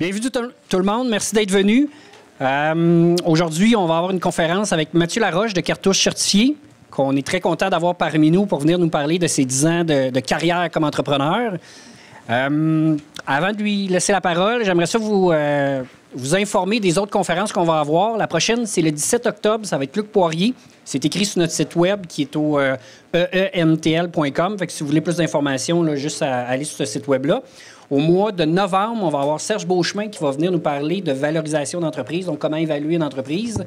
Bienvenue tout le monde. Merci d'être venu. Aujourd'hui, on va avoir une conférence avec Mathieu Laroche de Cartouche Certifié, qu'on est très content d'avoir parmi nous pour venir nous parler de ses 10 ans de carrière comme entrepreneur. Avant de lui laisser la parole, j'aimerais ça vous informer des autres conférences qu'on va avoir. La prochaine, c'est le 17 octobre. Ça va être Luc Poirier. C'est écrit sur notre site web qui est au eemtl.com. Fait que si vous voulez plus d'informations, là, juste à aller sur ce site web-là. Au mois de novembre, on va avoir Serge Beauchemin qui va venir nous parler de valorisation d'entreprise, donc comment évaluer une entreprise.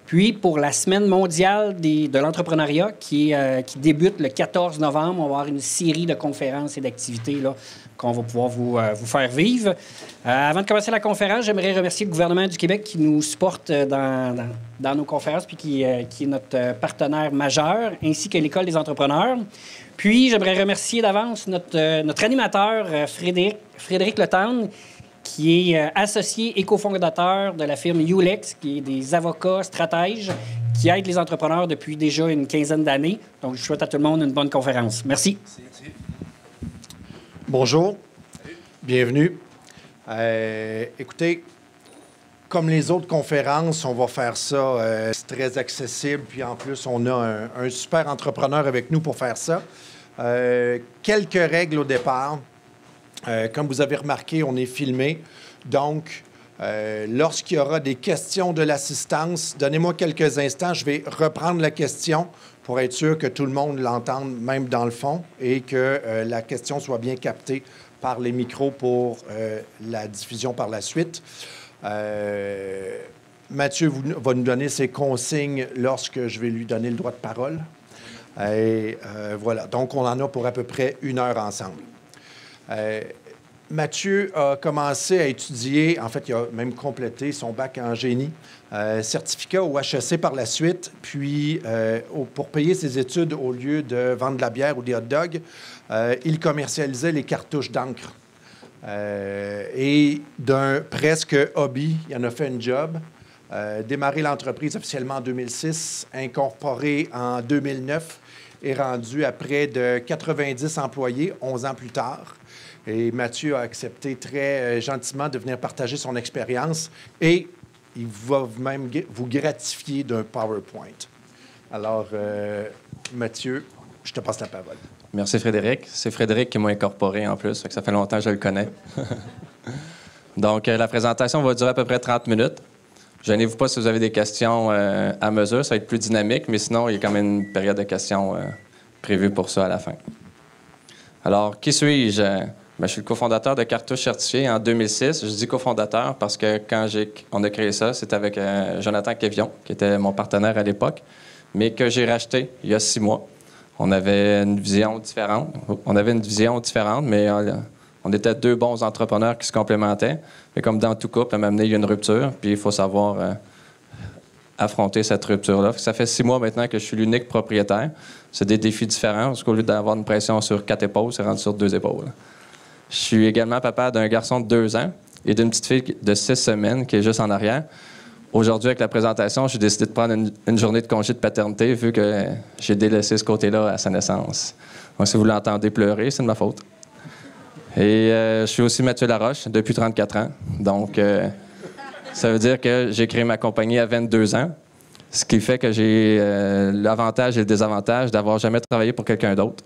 Puis, pour la Semaine mondiale de l'entrepreneuriat qui débute le 14 novembre, on va avoir une série de conférences et d'activités là, qu'on va pouvoir vous faire vivre. Avant de commencer la conférence, j'aimerais remercier le gouvernement du Québec qui nous supporte dans nos conférences puis qui est notre partenaire majeur, ainsi que l'École des entrepreneurs. Puis, j'aimerais remercier d'avance notre animateur, Frédéric Letendre, qui est associé et cofondateur de la firme Ulex, qui est des avocats stratèges qui aident les entrepreneurs depuis déjà une quinzaine d'années. Donc, je souhaite à tout le monde une bonne conférence. Merci. Bonjour. Bienvenue. Écoutez, comme les autres conférences, on va faire ça. C'est très accessible. Puis en plus, on a un super entrepreneur avec nous pour faire ça. Quelques règles au départ. Comme vous avez remarqué, on est filmé. Donc, lorsqu'il y aura des questions de l'assistance, donnez-moi quelques instants. Je vais reprendre la question pour être sûr que tout le monde l'entende, même dans le fond, et que la question soit bien captée par les micros pour la diffusion par la suite. Mathieu va nous donner ses consignes lorsque je vais lui donner le droit de parole. Et voilà. Donc, on en a pour à peu près 1 heure ensemble. Mathieu a commencé à étudier, en fait, il a même complété son bac en génie, certificat au HEC par la suite, puis pour payer ses études, au lieu de vendre de la bière ou des hot dogs, il commercialisait les cartouches d'encre. Et d'un presque hobby, il en a fait une job. Démarré l'entreprise officiellement en 2006, incorporé en 2009 et rendu à près de 90 employés 11 ans plus tard. Et Mathieu a accepté très gentiment de venir partager son expérience et il va même vous gratifier d'un PowerPoint. Alors, Mathieu, je te passe la parole. Merci Frédéric. C'est Frédéric qui m'a incorporé en plus, ça fait longtemps que je le connais. Donc, la présentation va durer à peu près 30 minutes. Gênez-vous pas si vous avez des questions à mesure, ça va être plus dynamique, mais sinon, il y a quand même une période de questions prévue pour ça à la fin. Alors, qui suis-je? Je suis le cofondateur de Cartouche Certifié en 2006. Je dis cofondateur parce que quand on a créé ça, c'était avec Jonathan Quévillon, qui était mon partenaire à l'époque, mais que j'ai racheté il y a 6 mois. On avait une vision différente. Mais on était 2 bons entrepreneurs qui se complémentaient. Mais comme dans tout couple, à m'amener, il y a une rupture, puis il faut savoir affronter cette rupture-là. Ça fait 6 mois maintenant que je suis l'unique propriétaire. C'est des défis différents, parce qu'au lieu d'avoir une pression sur 4 épaules, c'est rendu sur 2 épaules. Je suis également papa d'un garçon de 2 ans et d'une petite fille de 6 semaines qui est juste en arrière. Aujourd'hui, avec la présentation, j'ai décidé de prendre une journée de congé de paternité vu que j'ai délaissé ce côté-là à sa naissance. Donc, si vous l'entendez pleurer, c'est de ma faute. Et je suis aussi Mathieu Laroche depuis 34 ans. Donc, ça veut dire que j'ai créé ma compagnie à 22 ans, ce qui fait que j'ai l'avantage et le désavantage d'avoir jamais travaillé pour quelqu'un d'autre,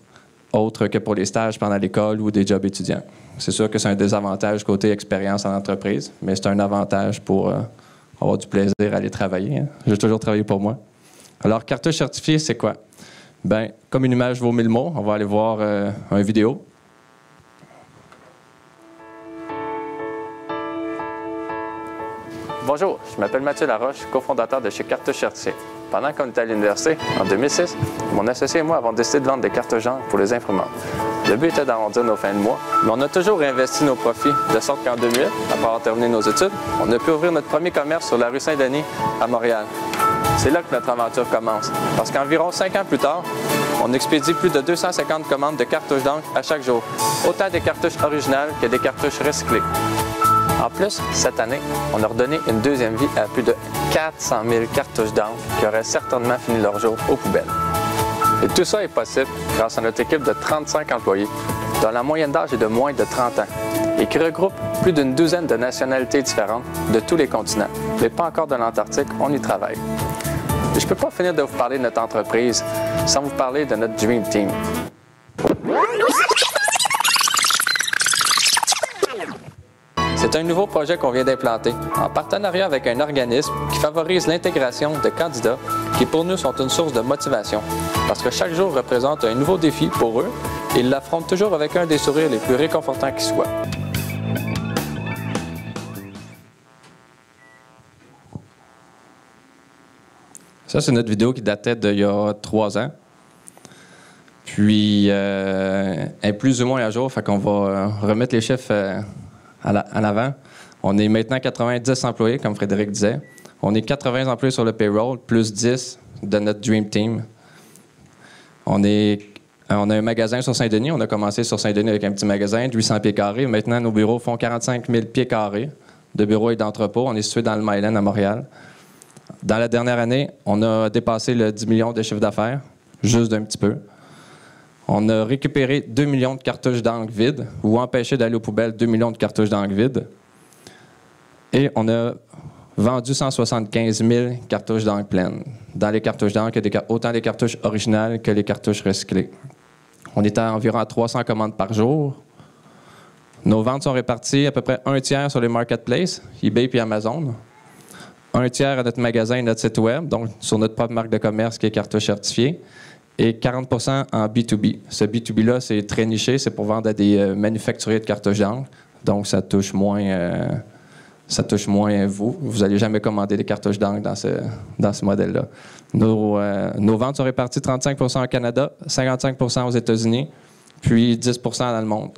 autre que pour les stages pendant l'école ou des jobs étudiants. C'est sûr que c'est un désavantage côté expérience en entreprise, mais c'est un avantage pour avoir du plaisir à aller travailler. Hein. J'ai toujours travaillé pour moi. Alors, Cartouche Certifié, c'est quoi? Bien, comme une image vaut 1000 mots, on va aller voir une vidéo. Bonjour, je m'appelle Mathieu Laroche, cofondateur de chez Cartouche Certifié. Pendant qu'on était à l'université, en 2006, mon associé et moi avons décidé de vendre des cartouches d'encre pour les imprimantes. Le but était d'arrondir nos fins de mois, mais on a toujours réinvesti nos profits, de sorte qu'en 2008, après avoir terminé nos études, on a pu ouvrir notre premier commerce sur la rue Saint-Denis, à Montréal. C'est là que notre aventure commence, parce qu'environ 5 ans plus tard, on expédie plus de 250 commandes de cartouches d'encre à chaque jour, autant des cartouches originales que des cartouches recyclées. En plus, cette année, on a redonné une deuxième vie à plus de 400 000 cartouches d'encre qui auraient certainement fini leur jour aux poubelles. Et tout ça est possible grâce à notre équipe de 35 employés, dont la moyenne d'âge est de moins de 30 ans. et qui regroupe plus d'une douzaine de nationalités différentes de tous les continents, mais pas encore de l'Antarctique, on y travaille. Je ne peux pas finir de vous parler de notre entreprise sans vous parler de notre Dream Team. C'est un nouveau projet qu'on vient d'implanter en partenariat avec un organisme qui favorise l'intégration de candidats qui pour nous sont une source de motivation parce que chaque jour représente un nouveau défi pour eux et ils l'affrontent toujours avec un des sourires les plus réconfortants qui soient. Ça, c'est notre vidéo qui datait d'il y a 3 ans. Puis, elle est plus ou moins à jour, fait qu'on va remettre les chiffres à l'avant. On est maintenant 90 employés, comme Frédéric disait. On est 80 employés sur le payroll, plus 10 de notre Dream Team. On a un magasin sur Saint-Denis. On a commencé sur Saint-Denis avec un petit magasin de 800 pieds carrés. Maintenant, nos bureaux font 45 000 pieds carrés de bureaux et d'entrepôts. On est situé dans le Myland à Montréal. Dans la dernière année, on a dépassé le 10 millions de chiffre d'affaires, juste d'un petit peu. On a récupéré 2 millions de cartouches d'encre vides ou empêché d'aller aux poubelles 2 millions de cartouches d'encre vides. Et on a vendu 175 000 cartouches d'encre pleines. Dans les cartouches d'encre, il y a autant les cartouches originales que les cartouches recyclées. On est à environ à 300 commandes par jour. Nos ventes sont réparties à peu près un tiers sur les marketplaces, eBay et Amazon. Un tiers à notre magasin et notre site web, donc sur notre propre marque de commerce qui est Cartouche Certifiée. Et 40 en B2B. Ce B2B-là, c'est très niché, c'est pour vendre à des manufacturiers de cartouches d'encre. Donc, ça touche moins vous. Vous n'allez jamais commander des cartouches d'encre dans ce modèle-là. Nos ventes sont réparties 35 au Canada, 55 aux États-Unis, puis 10 dans le monde.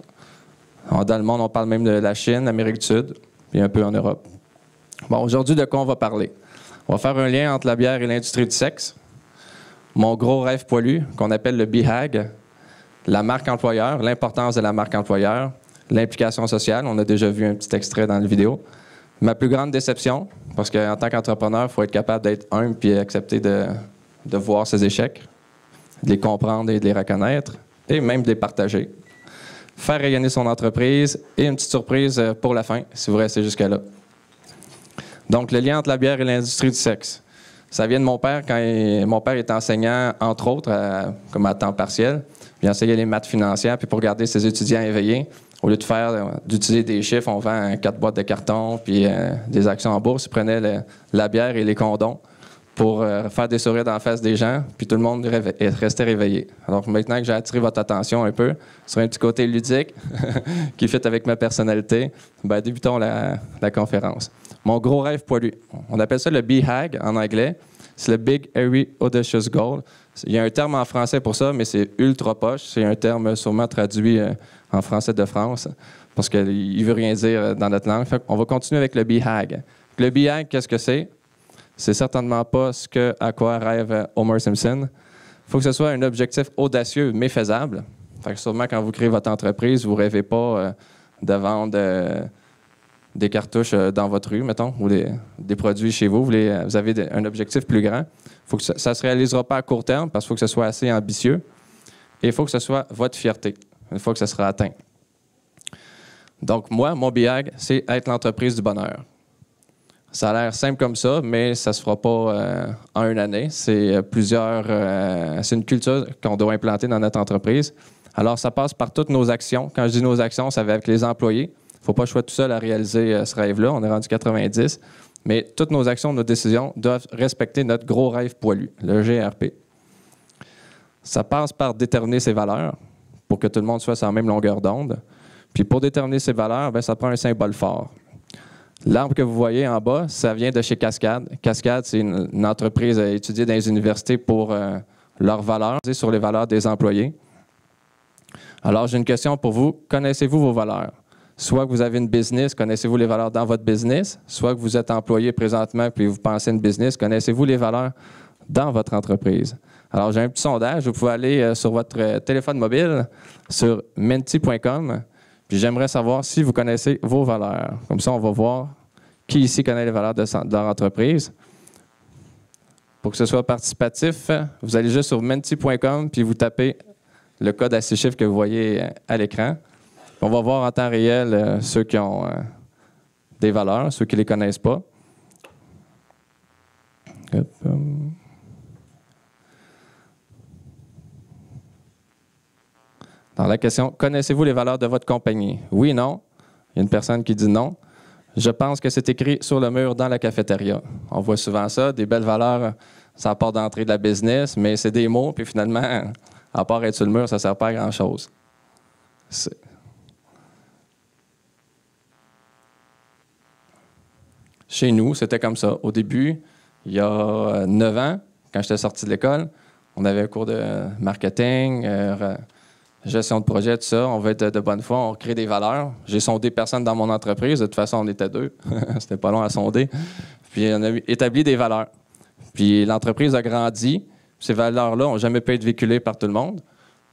Alors, dans le monde, on parle même de la Chine, l'Amérique du Sud, puis un peu en Europe. Bon, aujourd'hui, de quoi on va parler? On va faire un lien entre la bière et l'industrie du sexe. Mon gros rêve poilu, qu'on appelle le BHAG, la marque employeur, l'importance de la marque employeur, l'implication sociale, on a déjà vu un petit extrait dans la vidéo. Ma plus grande déception, parce qu'en tant qu'entrepreneur, il faut être capable d'être humble et accepter de voir ses échecs, de les comprendre et de les reconnaître, et même de les partager. Faire rayonner son entreprise et une petite surprise pour la fin, si vous restez jusqu'à là. Donc, le lien entre la bière et l'industrie du sexe. Ça vient de mon père. Mon père est enseignant, entre autres, comme à temps partiel. Il enseignait les maths financières. Puis pour garder ses étudiants éveillés, au lieu d'utiliser des chiffres, on vend 4 boîtes de carton puis des actions en bourse. Il prenait la bière et les condoms pour faire des sourires dans la face des gens. Puis tout le monde restait réveillé. Alors maintenant que j'ai attiré votre attention un peu sur un petit côté ludique qui fit avec ma personnalité, ben, débutons la conférence. Mon gros rêve poilu. On appelle ça le BHAG en anglais. C'est le Big Hairy Audacious Goal. Il y a un terme en français pour ça, mais c'est ultra poche. C'est un terme sûrement traduit en français de France parce qu'il ne veut rien dire dans notre langue. On va continuer avec le BHAG. Le BHAG, qu'est-ce que c'est? C'est certainement pas à quoi rêve Homer Simpson. Il faut que ce soit un objectif audacieux mais faisable. Fait que sûrement quand vous créez votre entreprise, vous ne rêvez pas de vendre des cartouches dans votre rue, mettons, ou des produits chez vous. Vous avez un objectif plus grand. Faut que ça ne se réalisera pas à court terme parce qu'il faut que ce soit assez ambitieux. Et il faut que ce soit votre fierté, une fois que ça sera atteint. Donc, moi, mon BHAG, c'est être l'entreprise du bonheur. Ça a l'air simple comme ça, mais ça ne se fera pas en une année. C'est une culture qu'on doit implanter dans notre entreprise. Alors, ça passe par toutes nos actions. Quand je dis nos actions, ça va avec les employés. Il ne faut pas que je sois tout seul à réaliser ce rêve-là. On est rendu 90. Mais toutes nos actions, nos décisions doivent respecter notre gros rêve poilu, le GRP. Ça passe par déterminer ses valeurs pour que tout le monde soit sur la même longueur d'onde. Puis pour déterminer ses valeurs, bien, ça prend un symbole fort. L'arbre que vous voyez en bas, ça vient de chez Cascade. Cascade, c'est une entreprise étudiée dans les universités pour leurs valeurs, sur les valeurs des employés. Alors, j'ai une question pour vous. Connaissez-vous vos valeurs? Soit que vous avez une business, connaissez-vous les valeurs dans votre business? Soit que vous êtes employé présentement puis vous pensez une business, connaissez-vous les valeurs dans votre entreprise? Alors, j'ai un petit sondage. Vous pouvez aller sur votre téléphone mobile, sur menti.com, puis j'aimerais savoir si vous connaissez vos valeurs. Comme ça, on va voir qui ici connaît les valeurs de leur entreprise. Pour que ce soit participatif, vous allez juste sur menti.com puis vous tapez le code à 6 chiffres que vous voyez à l'écran. On va voir en temps réel ceux qui ont des valeurs, ceux qui ne les connaissent pas. Hop, Dans la question, connaissez-vous les valeurs de votre compagnie? Oui, non. Il y a une personne qui dit non. Je pense que c'est écrit sur le mur dans la cafétéria. On voit souvent ça, des belles valeurs, ça apporte d'entrée de la business, mais c'est des mots, puis finalement, à part être sur le mur, ça ne sert pas à grand-chose. Chez nous, c'était comme ça. Au début, il y a 9 ans, quand j'étais sorti de l'école, on avait un cours de marketing, gestion de projet, tout ça. On veut être de bonne foi, on crée des valeurs. J'ai sondé personne dans mon entreprise. De toute façon, on était 2. C'était pas long à sonder. Puis on a établi des valeurs. Puis l'entreprise a grandi. Ces valeurs-là n'ont jamais pu être véhiculées par tout le monde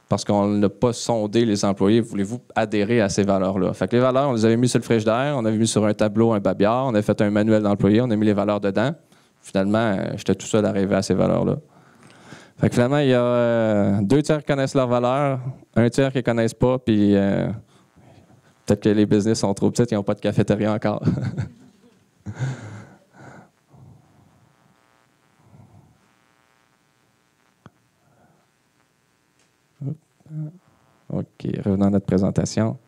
parce qu'on n'a pas sondé les employés. Voulez-vous adhérer à ces valeurs-là? Fait que les valeurs, on les avait mis sur le frigidaire, on avait mis sur un tableau un babillard, on a fait un manuel d'employés, on a mis les valeurs dedans. Finalement, j'étais tout seul arrivé à ces valeurs-là. Fait que finalement, il y a 2 tiers qui connaissent leurs valeurs, 1 tiers qui ne connaissent pas, puis peut-être que les business sont trop petits, ils n'ont pas de cafétéria encore. OK, revenons à notre présentation.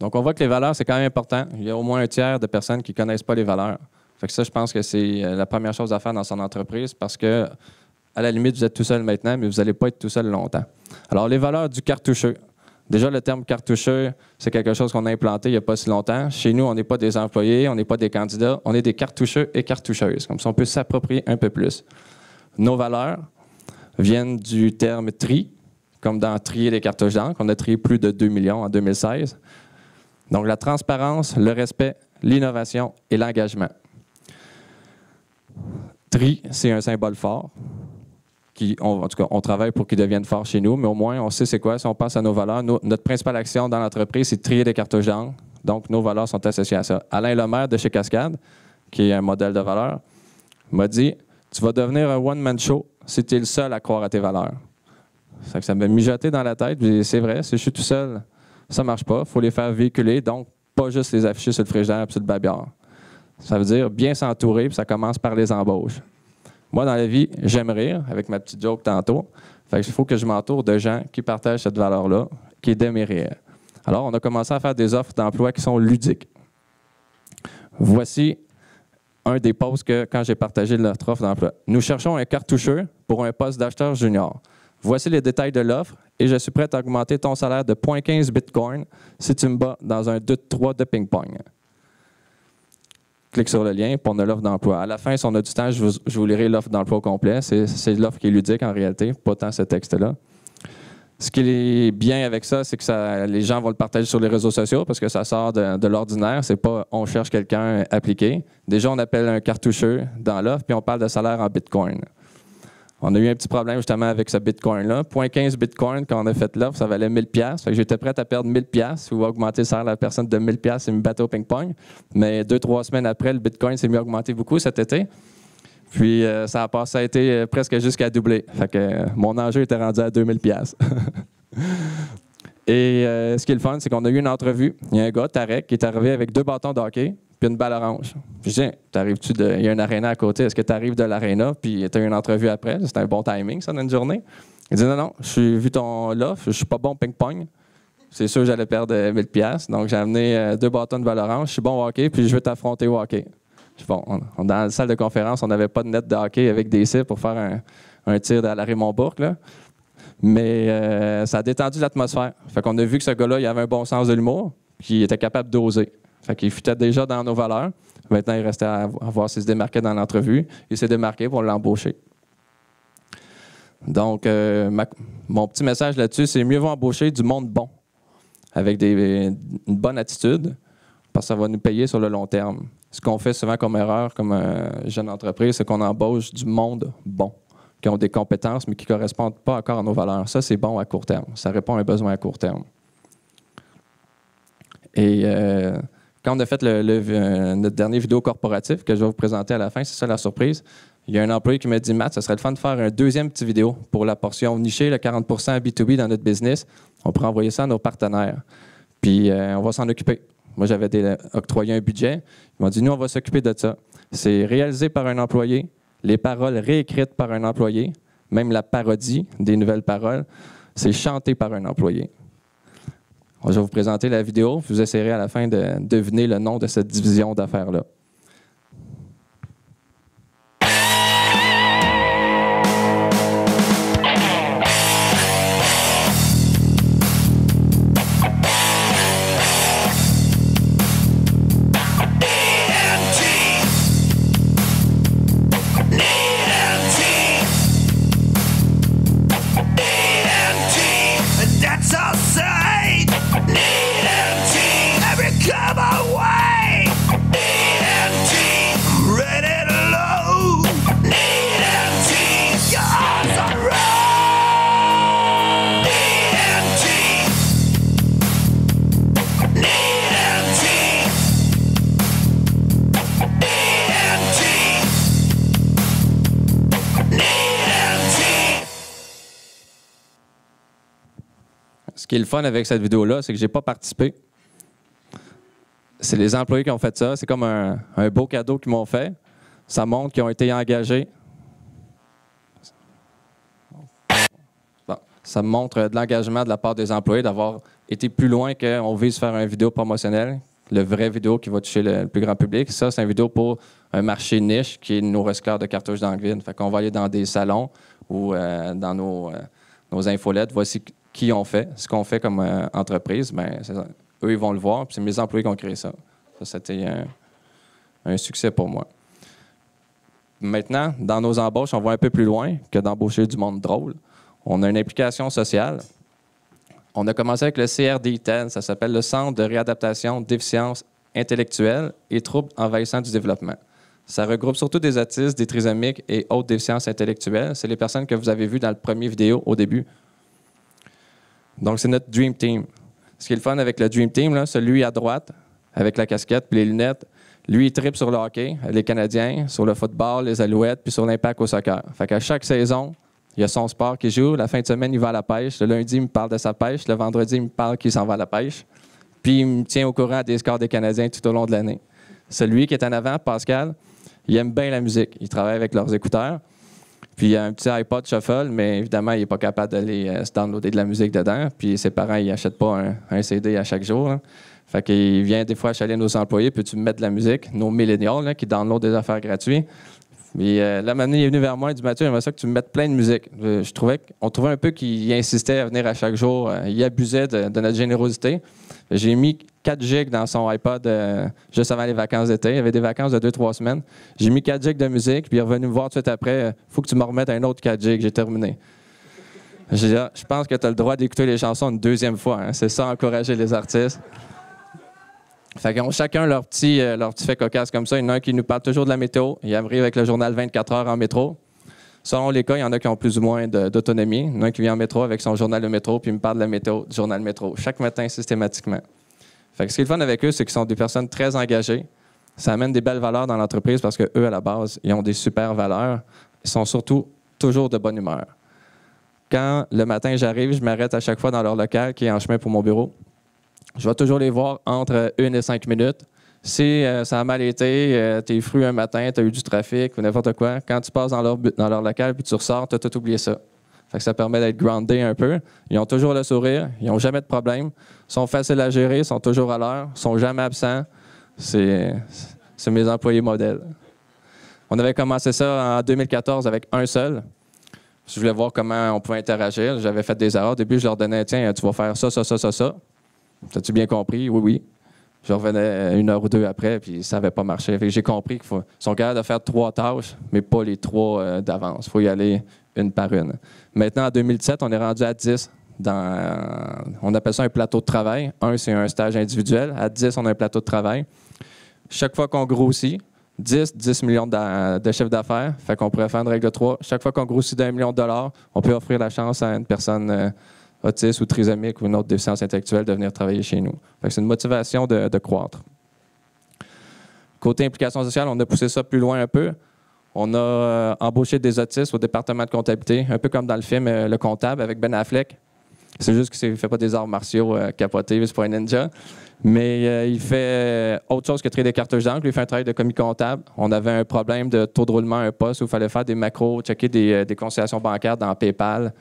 Donc, on voit que les valeurs, c'est quand même important. Il y a au moins 1 tiers de personnes qui ne connaissent pas les valeurs. Fait que ça, je pense que c'est la première chose à faire dans son entreprise parce que, à la limite, vous êtes tout seul maintenant, mais vous n'allez pas être tout seul longtemps. Alors, les valeurs du cartoucheux. Déjà, le terme cartoucheux, c'est quelque chose qu'on a implanté il n'y a pas si longtemps. Chez nous, on n'est pas des employés, on n'est pas des candidats, on est des cartoucheux et cartoucheuses. Comme ça, on peut s'approprier un peu plus. Nos valeurs viennent du terme tri, comme dans trier les cartouches d'encre. On a trié plus de 2 millions en 2016. Donc, la transparence, le respect, l'innovation et l'engagement. Tri, c'est un symbole fort. En tout cas, on travaille pour qu'il devienne fort chez nous, mais au moins, on sait c'est quoi. Si on pense à nos valeurs, notre principale action dans l'entreprise, c'est de trier des cartouches d'encre. Donc, nos valeurs sont associées à ça. Alain Lemaire de chez Cascade, qui est un modèle de valeur, m'a dit « Tu vas devenir un one-man show si tu es le seul à croire à tes valeurs. » Ça m'a mijoté dans la tête. C'est vrai, si je suis tout seul, ça ne marche pas. Il faut les faire véhiculer, donc pas juste les afficher sur le frigidaire et sur le babillard. Ça veut dire bien s'entourer, puis ça commence par les embauches. Moi, dans la vie, j'aime rire, avec ma petite joke tantôt. Fait qu'il faut que je m'entoure de gens qui partagent cette valeur-là, qui aiment mes rires. Alors, on a commencé à faire des offres d'emploi qui sont ludiques. Voici un des posts que, quand j'ai partagé notre offre d'emploi. Nous cherchons un cartoucheux pour un poste d'acheteur junior. Voici les détails de l'offre et je suis prêt à augmenter ton salaire de 0,15 Bitcoin si tu me bats dans un 2-3 de ping-pong. Clique sur le lien pour on a l'offre d'emploi. À la fin, si on a du temps, je vous lirai l'offre d'emploi au complet. C'est l'offre qui est ludique en réalité, pas tant ce texte-là. Ce qui est bien avec ça, c'est que les gens vont le partager sur les réseaux sociaux parce que ça sort de l'ordinaire. C'est pas on cherche quelqu'un appliqué. Déjà, on appelle un cartoucheux dans l'offre puis on parle de salaire en Bitcoin. On a eu un petit problème justement avec ce Bitcoin-là. 0,15 Bitcoin, quand on a fait l'offre, ça valait 1000 $. Fait que j'étais prêt à perdre 1000 $ ou augmenter le salaire de la personne de 1000 $ et me battre au ping-pong. Mais 2-3 semaines après, le Bitcoin s'est mis à augmenter beaucoup cet été. Puis ça a été presque jusqu'à doubler. Fait que mon enjeu était rendu à 2000 $. Et ce qui est le fun, c'est qu'on a eu une entrevue. Il y a un gars, Tarek, qui est arrivé avec 2 bâtons de hockey puis une balle orange. Je dis, il y a un aréna à côté, est-ce que tu arrives de l'aréna puis tu as eu une entrevue après? C'était un bon timing, ça, dans une journée. Il dit, non, j'ai vu ton l'offre, je suis pas bon ping-pong. C'est sûr que j'allais perdre 1000 $. Donc, j'ai amené 2 bâtons de balle orange, je suis bon au hockey, puis je veux t'affronter au hockey. Bon, dans la salle de conférence, on n'avait pas de net de hockey avec des cibles pour faire un tir à la Raymond Bourque, là. Mais ça a détendu l'atmosphère. Fait qu'on a vu que ce gars-là, il avait un bon sens de l'humour, puis il était capable d'oser. Fait qu'il fitait déjà dans nos valeurs. Maintenant, il restait à voir s'il se démarquait dans l'entrevue. Il s'est démarqué pour l'embaucher. Donc, mon petit message là-dessus, c'est mieux vaut embaucher du monde bon, avec une bonne attitude, parce que ça va nous payer sur le long terme. Ce qu'on fait souvent comme erreur, comme jeune entreprise, c'est qu'on embauche du monde bon, qui ont des compétences, mais qui ne correspondent pas encore à nos valeurs. Ça, c'est bon à court terme. Ça répond à un besoin à court terme. Et quand on a fait notre dernier vidéo corporatif, que je vais vous présenter à la fin, c'est ça la surprise, Il y a un employé qui m'a dit, Matt, ce serait le fun de faire un deuxième petit vidéo pour la portion nichée, le 40% B2B dans notre business. On pourrait envoyer ça à nos partenaires. Puis on va s'en occuper. Moi, j'avais octroyé un budget. Ils m'ont dit, nous, on va s'occuper de ça. C'est réalisé par un employé, les paroles réécrites par un employé, même la parodie des nouvelles paroles, c'est chanté par un employé. Je vais vous présenter la vidéo. Vous essayerez à la fin de deviner le nom de cette division d'affaires-là. Ce qui est le fun avec cette vidéo-là, c'est que je n'ai pas participé. C'est les employés qui ont fait ça. C'est comme un beau cadeau qu'ils m'ont fait. Ça montre qu'ils ont été engagés. Bon, ça montre de l'engagement de la part des employés d'avoir été plus loin qu'on vise faire une vidéo promotionnelle, le vrai vidéo qui va toucher le plus grand public. Ça, c'est une vidéo pour un marché niche qui est nos rescores de cartouches d'Angevin. Fait qu'on va aller dans des salons ou dans nos infolettes. Voici qui ont fait, ce qu'on fait comme entreprise. Bien, eux, ils vont le voir. Puis c'est mes employés qui ont créé ça. Ça, c'était un succès pour moi. Maintenant, dans nos embauches, on va un peu plus loin que d'embaucher du monde drôle. On a une implication sociale. On a commencé avec le CRD-10, ça s'appelle le Centre de réadaptation, déficience intellectuelle et troubles envahissants du développement. Ça regroupe surtout des autistes, des trisomiques et autres déficiences intellectuelles. C'est les personnes que vous avez vues dans le premier vidéo au début. Donc, c'est notre Dream Team. Ce qui est le fun avec le Dream Team, là, celui à droite, avec la casquette et les lunettes, lui, il tripe sur le hockey, les Canadiens, sur le football, les Alouettes, puis sur l'Impact au soccer. Fait qu'à chaque saison, il y a son sport qui joue. La fin de semaine, il va à la pêche. Le lundi, il me parle de sa pêche. Le vendredi, il me parle qu'il s'en va à la pêche. Puis, il me tient au courant des scores des Canadiens tout au long de l'année. Celui qui est en avant, Pascal, il aime bien la musique. Il travaille avec leurs écouteurs. Puis, il y a un petit iPod Shuffle, mais évidemment, il n'est pas capable d'aller se downloader de la musique dedans. Puis, ses parents, ils n'achètent pas un CD à chaque jour. Là. Fait qu'il vient des fois achaler nos employés, puis tu me mets de la musique, nos millénials là, qui downloadent des affaires gratuites. Puis là, maintenant, il est venu vers moi et dit « Mathieu, j'aimerais ça que tu me mettes plein de musique. » On trouvait un peu qu'il insistait à venir à chaque jour. Il abusait de notre générosité. J'ai mis 4 gigs dans son iPod juste avant les vacances d'été. Il y avait des vacances de 2-3 semaines. J'ai mis 4 gigs de musique, puis il est revenu me voir tout de suite après. « Il faut que tu me remettes un autre 4 gigs. » J'ai terminé. J'ai dit « Je pense que tu as le droit d'écouter les chansons une deuxième fois. Hein. » C'est ça, encourager les artistes. Fait qu'ils ont chacun leur petit fait cocasse comme ça. Il y en a un qui nous parle toujours de la météo. Il arrive avec le journal 24 heures en métro. Selon les cas, il y en a qui ont plus ou moins d'autonomie. Il y en a un qui vient en métro avec son journal de métro puis il me parle de la météo du journal métro chaque matin systématiquement. Fait que ce qui est le fun avec eux, c'est qu'ils sont des personnes très engagées. Ça amène des belles valeurs dans l'entreprise parce qu'eux, à la base, ils ont des super valeurs. Ils sont surtout toujours de bonne humeur. Quand le matin j'arrive, je m'arrête à chaque fois dans leur local qui est en chemin pour mon bureau. Je vais toujours les voir entre 1 et 5 minutes. Si ça a mal été, t'es fru un matin, t'as eu du trafic ou n'importe quoi, quand tu passes dans leur local puis tu ressors, t'as tout oublié ça. Fait que ça permet d'être groundé un peu. Ils ont toujours le sourire, ils n'ont jamais de problème, sont faciles à gérer, sont toujours à l'heure, sont jamais absents. C'est mes employés modèles. On avait commencé ça en 2014 avec un seul. Je voulais voir comment on pouvait interagir. J'avais fait des erreurs. Au début, je leur donnais, tiens, tu vas faire ça, ça, ça, ça, ça. T'as-tu bien compris? Oui, oui. Je revenais 1 heure ou 2 après, puis ça n'avait pas marché. J'ai compris qu'ils sont capables de faire 3 tâches, mais pas les 3 d'avance. Il faut y aller une par une. Maintenant, en 2017, on est rendu à 10. On appelle ça un plateau de travail. 1, c'est un stage individuel. À 10, on a un plateau de travail. Chaque fois qu'on grossit, 10 millions de chiffre d'affaires. Fait qu'on pourrait faire une règle de 3. Chaque fois qu'on grossit d'$1 million, on peut offrir la chance à une personne autiste ou trisomique ou une autre déficience intellectuelle de venir travailler chez nous. C'est une motivation de croître. Côté implication sociale, on a poussé ça plus loin un peu. On a embauché des autistes au département de comptabilité, un peu comme dans le film Le Comptable avec Ben Affleck. C'est juste qu'il ne fait pas des arts martiaux capotés, c'est pas un ninja. Mais il fait autre chose que traiter des cartouches d'encre. Il fait un travail de commis comptable. On avait un problème de taux de roulement à un poste où il fallait faire des macros, checker des conciliations bancaires dans PayPal.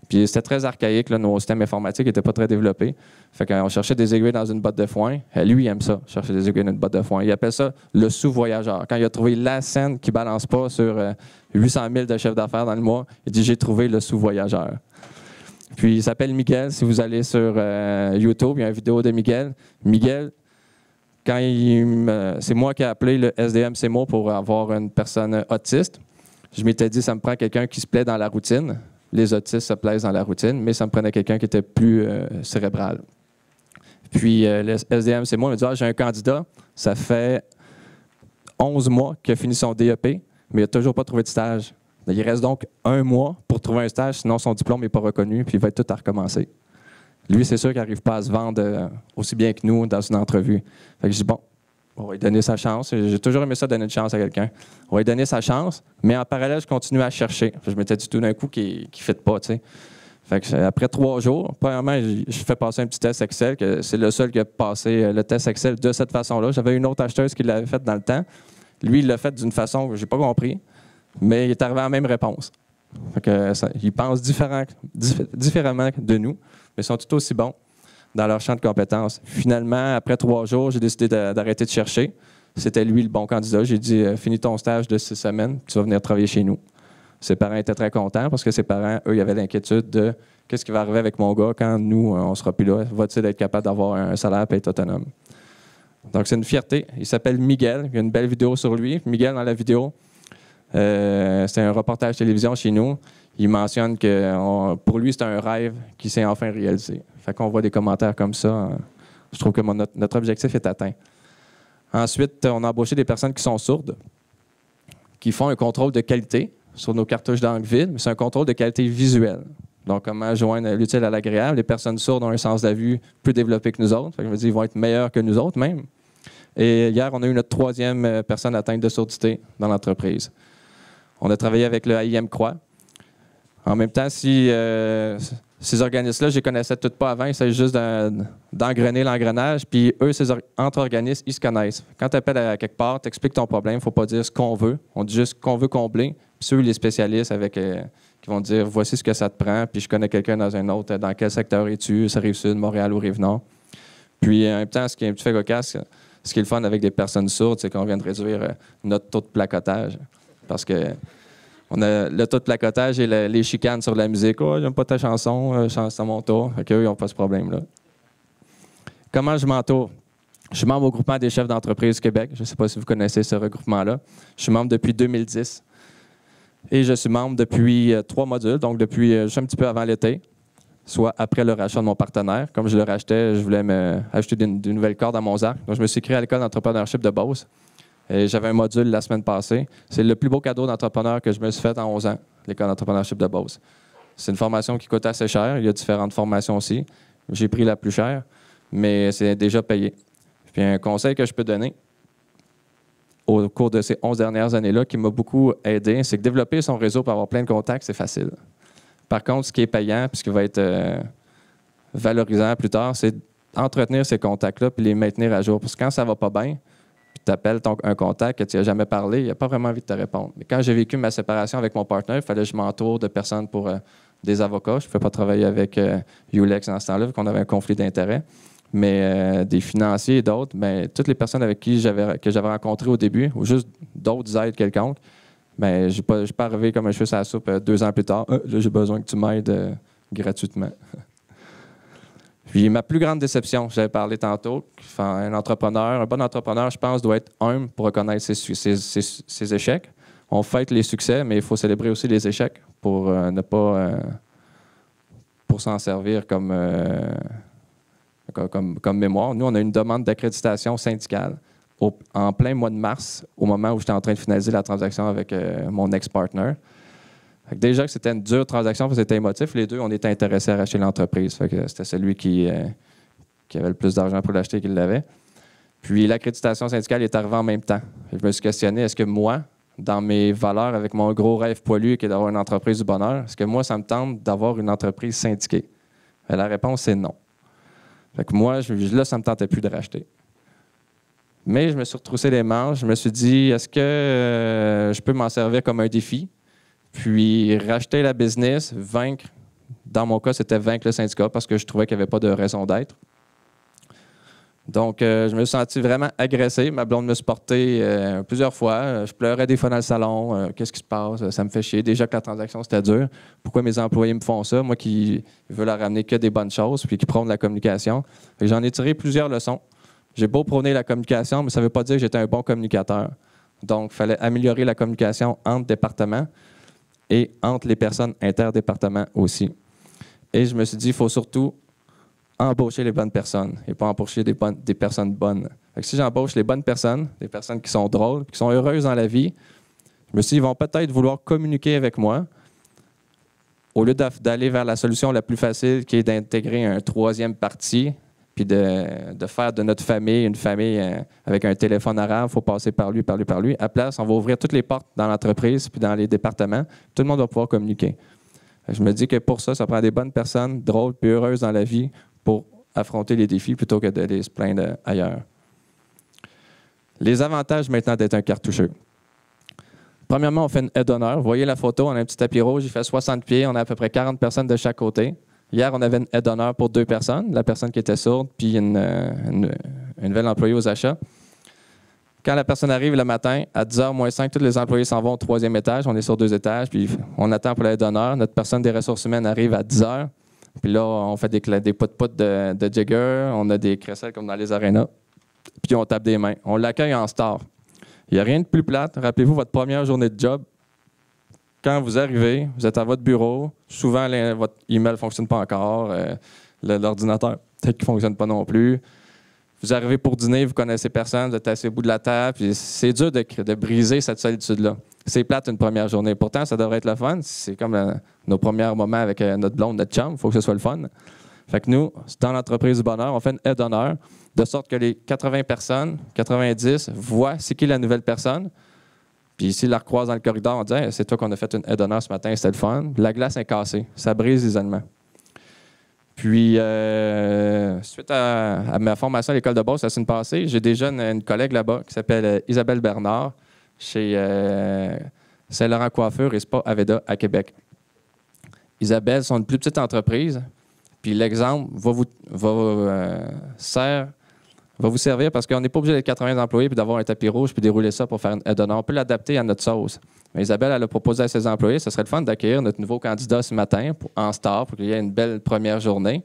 Puis c'était très archaïque, là, nos systèmes informatiques n'étaient pas très développés. Fait qu'on cherchait des aiguilles dans une botte de foin. Lui, il aime ça, chercher des aiguilles dans une botte de foin. Il appelle ça le sous-voyageur. Quand il a trouvé la scène qui ne balance pas sur 800 000 de chiffre d'affaires dans le mois, il dit « J'ai trouvé le sous-voyageur ». Puis il s'appelle Miguel. Si vous allez sur YouTube, il y a une vidéo de Miguel. Miguel, c'est moi qui ai appelé le SDM CMO pour avoir une personne autiste. Je m'étais dit, ça me prend quelqu'un qui se plaît dans la routine. Les autistes se plaisent dans la routine, mais ça me prenait quelqu'un qui était plus cérébral. Puis le SDM CMO m'a dit, j'ai un candidat, ça fait 11 mois qu'il a fini son DEP, mais il n'a toujours pas trouvé de stage. Il reste donc 1 mois pour trouver un stage, sinon son diplôme n'est pas reconnu, puis il va être tout à recommencer. Lui, c'est sûr qu'il n'arrive pas à se vendre aussi bien que nous dans une entrevue. Fait que je dis, bon, on va lui donner sa chance. J'ai toujours aimé ça, donner une chance à quelqu'un. On va lui donner sa chance, mais en parallèle, je continue à chercher. Je m'étais dit tout d'un coup qu'il ne fit pas, tu sais. Fait que après 3 jours, premièrement, je fais passer un petit test Excel, que c'est le seul qui a passé le test Excel de cette façon-là. J'avais une autre acheteuse qui l'avait fait dans le temps. Lui, il l'a fait d'une façon que je n'ai pas compris. Mais il est arrivé à la même réponse. Fait que ils pensent différemment de nous, mais ils sont tout aussi bons dans leur champ de compétences. Finalement, après 3 jours, j'ai décidé d'arrêter de chercher. C'était lui le bon candidat. J'ai dit, finis ton stage de 6 semaines, tu vas venir travailler chez nous. Ses parents étaient très contents parce que ses parents, eux, ils avaient l'inquiétude de qu'est-ce qui va arriver avec mon gars quand nous, on ne sera plus là. Va-t-il être capable d'avoir un salaire et être autonome? Donc, c'est une fierté. Il s'appelle Miguel. Il y a une belle vidéo sur lui. Miguel, dans la vidéo, c'est un reportage télévision chez nous. Il mentionne que pour lui, c'est un rêve qui s'est enfin réalisé. Fait qu'on voit des commentaires comme ça. Je trouve que notre objectif est atteint. Ensuite, on a embauché des personnes qui sont sourdes, qui font un contrôle de qualité sur nos cartouches d'encre vides, mais c'est un contrôle de qualité visuelle. Donc, comment joindre l'utile à l'agréable. Les personnes sourdes ont un sens de la vue plus développé que nous autres. Fait que je veux dire, ils vont être meilleurs que nous autres même. Et hier, on a eu notre 3e personne atteinte de surdité dans l'entreprise. On a travaillé avec le AIM Croix. En même temps, ces organismes-là, je ne les connaissais tous pas avant. Il s'agit juste d'engrener l'engrenage. Puis eux, entre organismes, ils se connaissent. Quand tu appelles à quelque part, tu expliques ton problème. Il ne faut pas dire ce qu'on veut. On dit juste qu'on veut combler. Puis ceux, les spécialistes, qui vont dire voici ce que ça te prend. Puis je connais quelqu'un dans un autre. Dans quel secteur es-tu? C'est Rive-Sud, Montréal ou Rive-Nord. Puis en même temps, ce qui est un petit fait cocasse, ce qui est le fun avec des personnes sourdes, c'est qu'on vient de réduire notre taux de placotage. Parce que on a le taux de placotage et les chicanes sur la musique. « Oh, j'aime pas ta chanson, c'est à mon tour. » Fait qu'eux, ils n'ont pas ce problème-là. Comment je m'entoure? Je suis membre au groupement des chefs d'entreprise Québec. Je ne sais pas si vous connaissez ce regroupement-là. Je suis membre depuis 2010. Et je suis membre depuis 3 modules, donc depuis juste un petit peu avant l'été, soit après le rachat de mon partenaire. Comme je le rachetais, je voulais acheter des nouvelles cordes à mon arc. Donc, je me suis inscrit à l'école d'entrepreneurship de Beauce. Et j'avais un module la semaine passée. C'est le plus beau cadeau d'entrepreneur que je me suis fait en 11 ans, l'école d'entrepreneurship de Beauce. C'est une formation qui coûte assez cher. Il y a différentes formations aussi. J'ai pris la plus chère, mais c'est déjà payé. Puis un conseil que je peux donner au cours de ces 11 dernières années-là qui m'a beaucoup aidé, c'est que développer son réseau pour avoir plein de contacts, c'est facile. Par contre, ce qui est payant puis ce qui va être valorisant plus tard, c'est entretenir ces contacts-là puis les maintenir à jour. Parce que quand ça va pas bien, tu appelles un contact que tu n'as jamais parlé, il n'a pas vraiment envie de te répondre. Mais quand j'ai vécu ma séparation avec mon partenaire, il fallait que je m'entoure de personnes pour des avocats. Je ne pouvais pas travailler avec Ulex dans ce temps-là, vu qu'on avait un conflit d'intérêts. Mais des financiers et d'autres, toutes les personnes avec qui que j'avais rencontrées au début, ou juste d'autres aides quelconques, je ne suis pas arrivé comme un cheveu sur la soupe 2 ans plus tard. Là, j'ai besoin que tu m'aides gratuitement. Puis ma plus grande déception, j'avais parlé tantôt, un bon entrepreneur, je pense, doit être humble pour reconnaître ses échecs. On fête les succès, mais il faut célébrer aussi les échecs pour ne pas pour s'en servir comme mémoire. Nous, on a une demande d'accréditation syndicale en plein mois de mars, au moment où j'étais en train de finaliser la transaction avec mon ex-partner. Déjà que c'était une dure transaction parce que c'était émotif, les deux, on était intéressés à racheter l'entreprise. C'était celui qui avait le plus d'argent pour l'acheter qui l'avait. Puis l'accréditation syndicale est arrivée en même temps. Je me suis questionné, est-ce que moi, dans mes valeurs avec mon gros rêve poilu qui est d'avoir une entreprise du bonheur? Est-ce que moi, ça me tente d'avoir une entreprise syndiquée? La réponse, c'est non. Fait que moi, là, ça ne me tentait plus de racheter. Mais je me suis retroussé les manches. Je me suis dit, est-ce que je peux m'en servir comme un défi? Puis racheter la business, vaincre. Dans mon cas, c'était vaincre le syndicat parce que je trouvais qu'il n'y avait pas de raison d'être. Donc, je me suis senti vraiment agressé. Ma blonde me supportait plusieurs fois. Je pleurais des fois dans le salon. Qu'est-ce qui se passe? Ça me fait chier. Déjà que la transaction, c'était dur. Pourquoi mes employés me font ça? Moi qui veux leur ramener que des bonnes choses puis qui prône la communication. J'en ai tiré plusieurs leçons. J'ai beau prôner la communication, mais ça ne veut pas dire que j'étais un bon communicateur. Donc, il fallait améliorer la communication entre départements et entre les personnes interdépartements aussi. Et je me suis dit, il faut surtout embaucher les bonnes personnes et pas embaucher des personnes bonnes. Fait que si j'embauche les bonnes personnes, des personnes qui sont drôles, qui sont heureuses dans la vie, je me suis dit, ils vont peut-être vouloir communiquer avec moi au lieu d'aller vers la solution la plus facile qui est d'intégrer un troisième parti puis de faire de notre famille une famille avec un téléphone arabe, il faut passer par lui, par lui, par lui. À place, on va ouvrir toutes les portes dans l'entreprise puis dans les départements. Tout le monde va pouvoir communiquer. Je me dis que pour ça, ça prend des bonnes personnes, drôles puis heureuses dans la vie pour affronter les défis plutôt que d'aller se plaindre ailleurs. Les avantages maintenant d'être un cartoucheux. Premièrement, on fait une aide d'honneur. Vous voyez la photo, on a un petit tapis rouge, il fait 60 pieds, on a à peu près 40 personnes de chaque côté. Hier, on avait une aide d'honneur pour 2 personnes, la personne qui était sourde, puis une nouvelle employée aux achats. Quand la personne arrive le matin, à 10h moins 5, tous les employés s'en vont au 3e étage. On est sur 2 étages, puis on attend pour l'aide d'honneur. Notre personne des ressources humaines arrive à 10h. Puis là, on fait des potes de jigger, on a des crécelles comme dans les arénas, puis on tape des mains. On l'accueille en star. Il n'y a rien de plus plate. Rappelez-vous votre première journée de job. Quand vous arrivez, vous êtes à votre bureau. Souvent, votre email ne fonctionne pas encore. L'ordinateur, peut-être qu'il ne fonctionne pas non plus. Vous arrivez pour dîner, vous connaissez personne, vous êtes assis au bout de la table. Puis c'est dur de briser cette solitude-là. C'est plate une première journée. Pourtant, ça devrait être le fun. C'est comme nos premiers moments avec notre blonde, notre chum. Il faut que ce soit le fun. Fait que nous, dans l'entreprise du bonheur, on fait une aide d'honneur de sorte que les 80 personnes, 90, voient c'est qui la nouvelle personne. Puis s'ils la recroisent dans le corridor, on dit hey, c'est toi qu'on a fait une aide d'honneur ce matin, c'était le fun. La glace est cassée. Ça brise l'isolement. Puis, suite à ma formation à l'École de Beauce la semaine passée, j'ai déjà une collègue là-bas qui s'appelle Isabelle Bernard chez Saint-Laurent Coiffure et Spa Aveda à Québec. Isabelle, c'est une plus petite entreprise. Puis l'exemple va vous servir parce qu'on n'est pas obligé d'être 80 employés puis d'avoir un tapis rouge puis dérouler ça pour faire une aide d'honneur. On peut l'adapter à notre sauce. Mais Isabelle, elle a proposé à ses employés, ce serait le fun d'accueillir notre nouveau candidat ce matin en star pour qu'il y ait une belle première journée.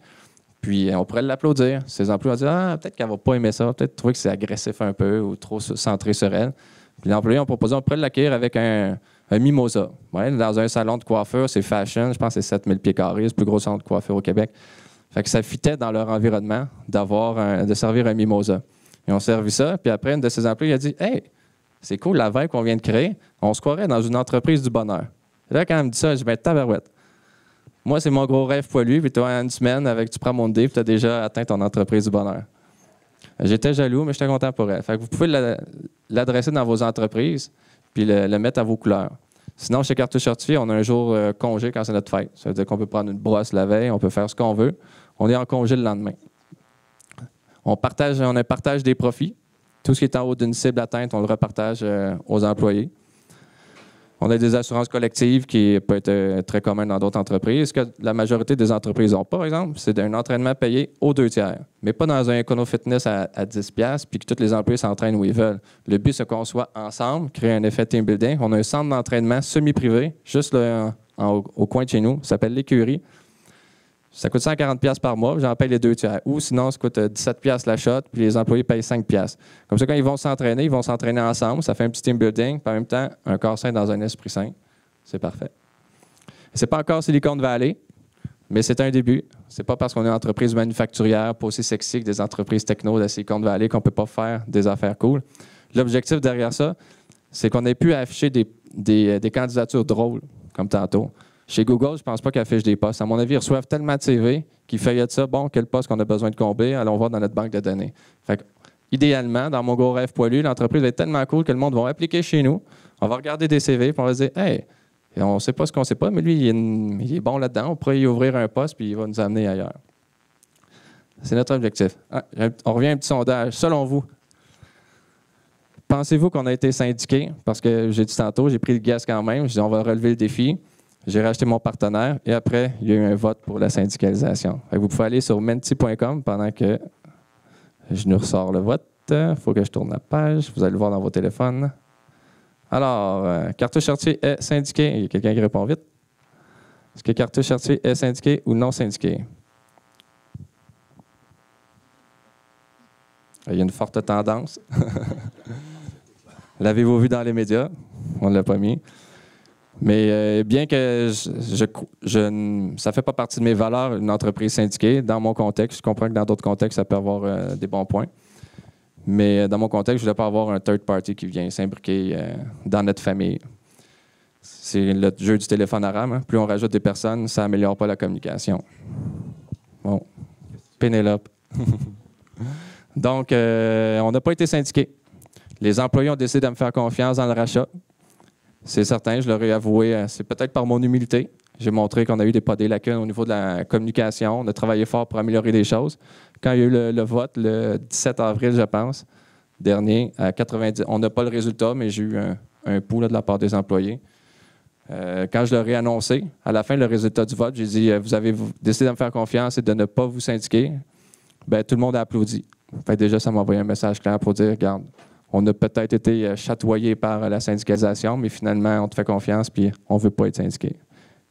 Puis on pourrait l'applaudir. Ses employés vont dire ah, peut-être qu'elle ne va pas aimer ça, peut-être trouver que c'est agressif un peu ou trop centré sur elle. Puis l'employé a proposé on pourrait l'accueillir avec un mimosa. Ouais, dans un salon de coiffure, c'est fashion, je pense que c'est 7000 pieds carrés, c'est le plus gros centre de coiffure au Québec. Fait que ça fitait dans leur environnement de servir un mimosa. Ils ont servi ça, puis après, une de ses employés a dit « Hey, c'est cool la vibe qu'on vient de créer. On se croirait dans une entreprise du bonheur. » Et là, quand elle me dit ça, je dis « Ben, tabarouette. Moi, c'est mon gros rêve poilu, puis toi, en une semaine, tu prends mon dé, puis tu as déjà atteint ton entreprise du bonheur. » J'étais jaloux, mais j'étais content pour elle. Fait que vous pouvez l'adresser dans vos entreprises, puis le mettre à vos couleurs. Sinon, chez Cartouche Certifié, on a un jour congé quand c'est notre fête. Ça veut dire qu'on peut prendre une brosse la veille, on peut faire ce qu'on veut. On est en congé le lendemain. On a un partage des profits. Tout ce qui est en haut d'une cible atteinte, on le repartage aux employés. On a des assurances collectives qui peut être très commun dans d'autres entreprises. Ce que la majorité des entreprises ont, par exemple, c'est un entraînement payé aux 2/3. Mais pas dans un Econo-Fitness à 10$ puis que tous les employés s'entraînent où ils veulent. Le but, c'est qu'on soit ensemble, créer un effet team building. On a un centre d'entraînement semi-privé, juste au coin de chez nous. Ça s'appelle l'Écurie. Ça coûte 140$ par mois, j'en paye les 2/3. Ou sinon, ça coûte 17$ la shot, puis les employés payent 5$. Comme ça, quand ils vont s'entraîner ensemble. Ça fait un petit team building, puis en même temps, un corps sain dans un esprit sain. C'est parfait. C'est pas encore Silicon Valley, mais c'est un début. C'est pas parce qu'on est une entreprise manufacturière, pas aussi sexy que des entreprises techno de Silicon Valley qu'on peut pas faire des affaires cool. L'objectif derrière ça, c'est qu'on ait pu afficher des candidatures drôles, comme tantôt. Chez Google, je ne pense pas qu'ils affichent des postes. À mon avis, ils reçoivent tellement de CV qu'ils feuillettent ça. Bon, quel poste qu'on a besoin de combler? Allons voir dans notre banque de données. Fait que idéalement, dans mon gros rêve poilu, l'entreprise va être tellement cool que le monde va appliquer chez nous. On va regarder des CV, puis on va se dire, hey, on ne sait pas ce qu'on ne sait pas, mais lui, il est bon là-dedans. On pourrait y ouvrir un poste, puis il va nous amener ailleurs. C'est notre objectif. On revient à un petit sondage. Selon vous, pensez-vous qu'on a été syndiqué? Parce que j'ai dit tantôt, j'ai pris le gaz quand même. Je dis, on va relever le défi. J'ai racheté mon partenaire et après, il y a eu un vote pour la syndicalisation. Vous pouvez aller sur menti.com pendant que je nous ressors le vote. Il faut que je tourne la page. Vous allez le voir dans vos téléphones. Alors, Cartouche Chartier est syndiqué. Il y a quelqu'un qui répond vite. Est-ce que Cartouche Chartier est syndiqué ou non syndiqué? Il y a une forte tendance. L'avez-vous vu dans les médias? On ne l'a pas mis. Mais bien que ça ne fait pas partie de mes valeurs, une entreprise syndiquée, dans mon contexte, je comprends que dans d'autres contextes, ça peut avoir des bons points. Mais dans mon contexte, je ne voulais pas avoir un third party qui vient s'imbriquer dans notre famille. C'est le jeu du téléphone arabe. Hein? Plus on rajoute des personnes, ça n'améliore pas la communication. Bon. Pénélope. Donc, on n'a pas été syndiqués. Les employés ont décidé de me faire confiance dans le rachat. C'est certain, je leur ai avoué, c'est peut-être par mon humilité. J'ai montré qu'on a eu des lacunes au niveau de la communication. On a travaillé fort pour améliorer les choses. Quand il y a eu le vote, le 17 avril, je pense, dernier, à 90, on n'a pas le résultat, mais j'ai eu un pouls de la part des employés. Quand je leur ai annoncé, à la fin, le résultat du vote, j'ai dit, vous avez décidé de me faire confiance et de ne pas vous syndiquer. Bien, tout le monde a applaudi. Fait que déjà, ça m'a envoyé un message clair pour dire, regarde, on a peut-être été chatoyé par la syndicalisation, mais finalement, on te fait confiance puis on ne veut pas être syndiqué.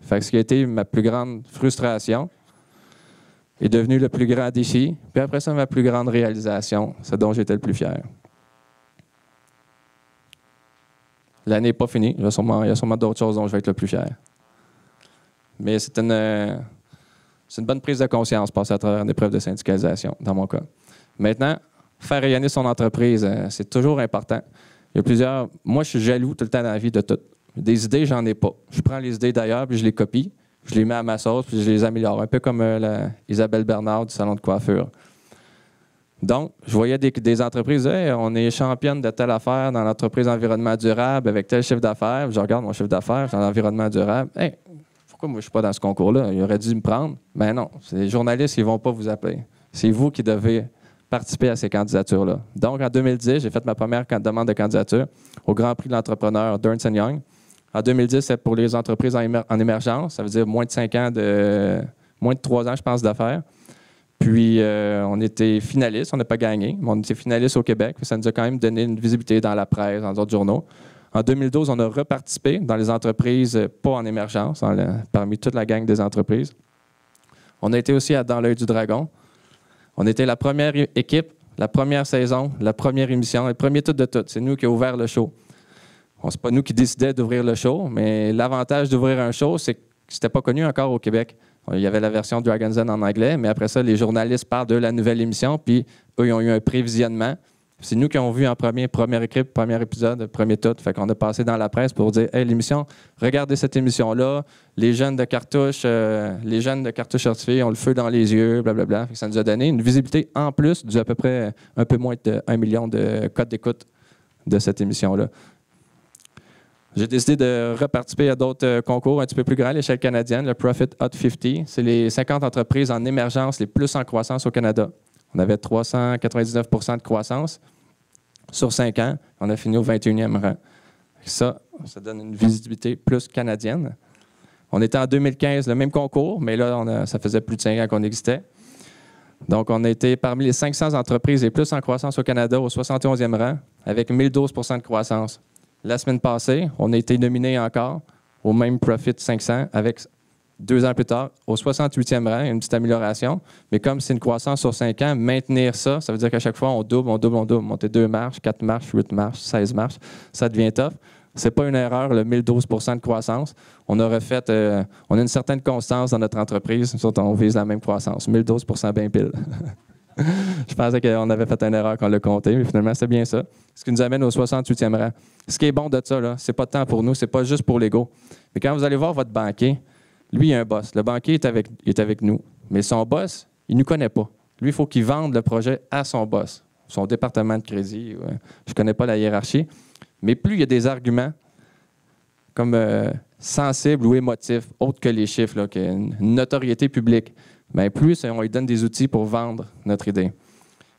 Fait que ce qui a été ma plus grande frustration est devenu le plus grand défi. Puis après ça, ma plus grande réalisation, ce dont j'étais le plus fier. L'année n'est pas finie. Il y a sûrement d'autres choses dont je vais être le plus fier. Mais c'est une bonne prise de conscience passer à travers une épreuve de syndicalisation, dans mon cas. Maintenant, faire rayonner son entreprise, c'est toujours important. Il y a plusieurs... Moi, je suis jaloux tout le temps dans la vie de tout. Des idées, j'en ai pas. Je prends les idées d'ailleurs, puis je les copie, je les mets à ma sauce, puis je les améliore. Un peu comme Isabelle Bernard du salon de coiffure. Donc, je voyais des entreprises, hey, on est championne de telle affaire dans l'entreprise environnement durable avec tel chiffre d'affaires. Je regarde mon chiffre d'affaires dans l'environnement durable. Hey, pourquoi moi je ne suis pas dans ce concours-là? Il aurait dû me prendre. Mais non, c'est les journalistes qui ne vont pas vous appeler. C'est vous qui devez participer à ces candidatures-là. Donc, en 2010, j'ai fait ma première demande de candidature au Grand Prix de l'entrepreneur d'Ernst & Young. En 2010, c'est pour les entreprises en émergence. Ça veut dire moins de 5 ans, moins de 3 ans, je pense, d'affaires. Puis, on était finalistes. On n'a pas gagné, mais on était finalistes au Québec. Ça nous a quand même donné une visibilité dans la presse, dans d'autres journaux. En 2012, on a reparticipé dans les entreprises pas en émergence, parmi toute la gang des entreprises. On a été aussi dans l'œil du dragon. On était la première équipe, la première saison, la première émission, le premier tout de tout. C'est nous qui avons ouvert le show. Bon, c'est pas nous qui décidions d'ouvrir le show, mais l'avantage d'ouvrir un show, c'est que c'était pas connu encore au Québec. Il y avait la version Dragon's Den en anglais, mais après ça, les journalistes parlent de la nouvelle émission, puis eux, ils ont eu un prévisionnement. C'est nous qui avons vu en première équipe, premier épisode, premier tout. Fait qu'on a passé dans la presse pour dire, hey, l'émission, regardez cette émission-là, les jeunes de cartouche certifiés ont le feu dans les yeux, blablabla. Fait que ça nous a donné une visibilité en plus d'à peu près un peu moins de 1 million de codes d'écoute de cette émission-là. J'ai décidé de reparticiper à d'autres concours un petit peu plus grands à l'échelle canadienne, le Profit Hot 50. C'est les 50 entreprises en émergence les plus en croissance au Canada. On avait 399 % de croissance sur 5 ans. On a fini au 21e rang. Ça donne une visibilité plus canadienne. On était en 2015, le même concours, mais là, ça faisait plus de 5 ans qu'on existait. Donc, on a été parmi les 500 entreprises les plus en croissance au Canada au 71e rang, avec 1012 % de croissance. La semaine passée, on a été nominé encore au même Profit 500 avec 2 ans plus tard, au 68e rang, une petite amélioration. Mais comme c'est une croissance sur 5 ans, maintenir ça, ça veut dire qu'à chaque fois, on double. Monter 2 marches, 4 marches, 8 marches, 16 marches, ça devient tough. Ce n'est pas une erreur, le 1012 % de croissance. On a une certaine constance dans notre entreprise. Surtout, on vise la même croissance. 1012 % bien pile. Je pensais qu'on avait fait une erreur quand on l'a compté, mais finalement, c'est bien ça. Ce qui nous amène au 68e rang. Ce qui est bon de ça, ce n'est pas tant pour nous, ce n'est pas juste pour l'ego. Mais quand vous allez voir votre banquier, lui, il a un boss. Le banquier est avec nous. Mais son boss, il ne nous connaît pas. Lui, il faut qu'il vende le projet à son boss. son département de crédit. Je ne connais pas la hiérarchie. Mais plus il y a des arguments comme sensibles ou émotifs, autres que les chiffres, là, une notoriété publique, bien, plus on lui donne des outils pour vendre notre idée.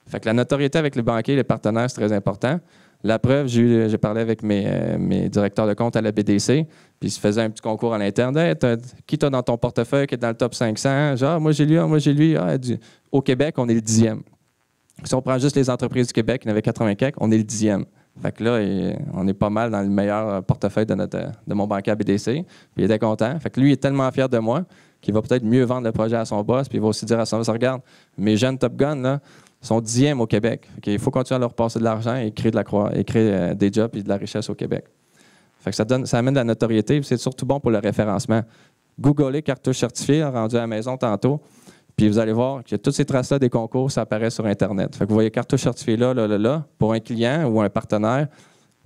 Fait que la notoriété avec les banquiers et les partenaires, c'est très important. La preuve, j'ai parlé avec mes directeurs de compte à la BDC, puis ils se faisaient un petit concours à l'interne. Hey, qui t'as dans ton portefeuille qui est dans le top 500? Genre, moi j'ai lui, moi j'ai lui. Au Québec, on est le 10e. Si on prend juste les entreprises du Québec, il y en avait 80 quelques, on est le 10e. Fait que là, on est pas mal dans le meilleur portefeuille de mon banquier à BDC. Puis il était content. Fait que lui, il est tellement fier de moi qu'il va peut-être mieux vendre le projet à son boss, puis il va aussi dire à son boss, regarde, mes jeunes Top Gun, là, sont 10e au Québec. Il faut continuer à leur passer de l'argent et créer des jobs et de la richesse au Québec. Fait que ça amène de la notoriété, c'est surtout bon pour le référencement. Googlez cartouche certifiée, rendu à la maison tantôt, puis vous allez voir que toutes ces traces-là des concours, ça apparaît sur Internet. Fait que vous voyez cartouche certifiée là, pour un client ou un partenaire,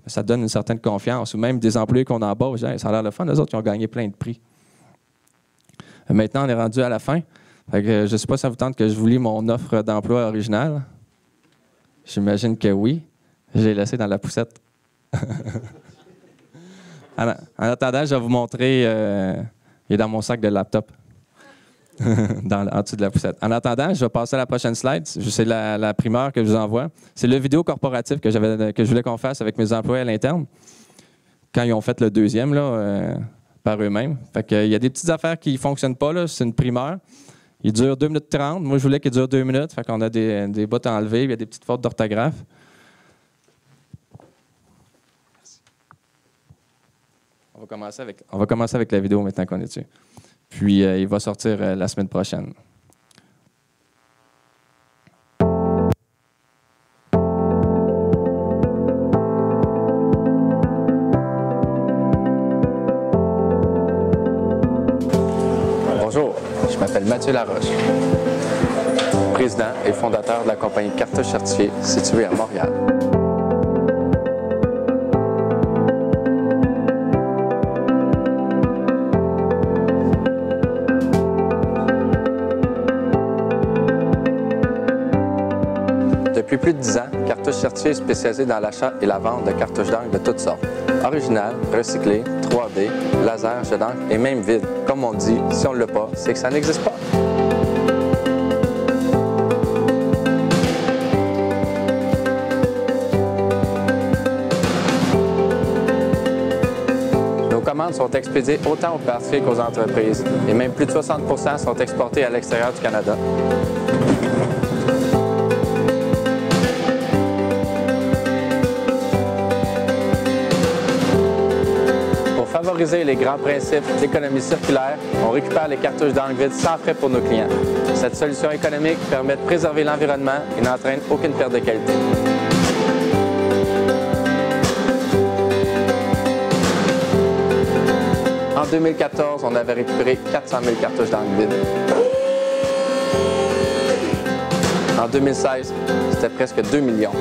ça donne une certaine confiance. Ou même des employés qu'on embauche, ça a l'air le fun, eux autres, qui ont gagné plein de prix. Maintenant, on est rendu à la fin. Fait que, je ne sais pas si ça vous tente que je vous lis mon offre d'emploi originale. J'imagine que oui. Je l'ai laissé dans la poussette. En attendant, je vais vous montrer. Il est dans mon sac de laptop. En dessous de la poussette. En attendant, je vais passer à la prochaine slide. C'est la primeur que je vous envoie. C'est le vidéo corporatif que je voulais qu'on fasse avec mes employés à l'interne. Quand ils ont fait le deuxième, là, par eux-mêmes. Fait que, il y a des petites affaires qui ne fonctionnent pas, là. C'est une primeur. Il dure 2 minutes 30. Moi, je voulais qu'il dure 2 minutes. Fait qu'on a des bouts à enlever. Il y a des petites fautes d'orthographe. On va commencer avec la vidéo maintenant qu'on est dessus. Puis, il va sortir la semaine prochaine. Bonjour, je m'appelle Mathieu Laroche, président et fondateur de la compagnie Cartouche Certifiée située à Montréal. Depuis plus de 10 ans, Cartouche Certifiée est spécialisée dans l'achat et la vente de cartouches d'encre de toutes sortes. Originales, recyclées, 3D, laser, jet d'encre et même vide. Comme on dit, si on ne l'a pas, c'est que ça n'existe pas. Nos commandes sont expédiées autant aux particuliers qu'aux entreprises et même plus de 60% sont exportées à l'extérieur du Canada. Pour favoriser les grands principes d'économie circulaire, on récupère les cartouches d'encre vide sans frais pour nos clients. Cette solution économique permet de préserver l'environnement et n'entraîne aucune perte de qualité. En 2014, on avait récupéré 400 000 cartouches d'encre vide. En 2016, c'était presque 2 millions.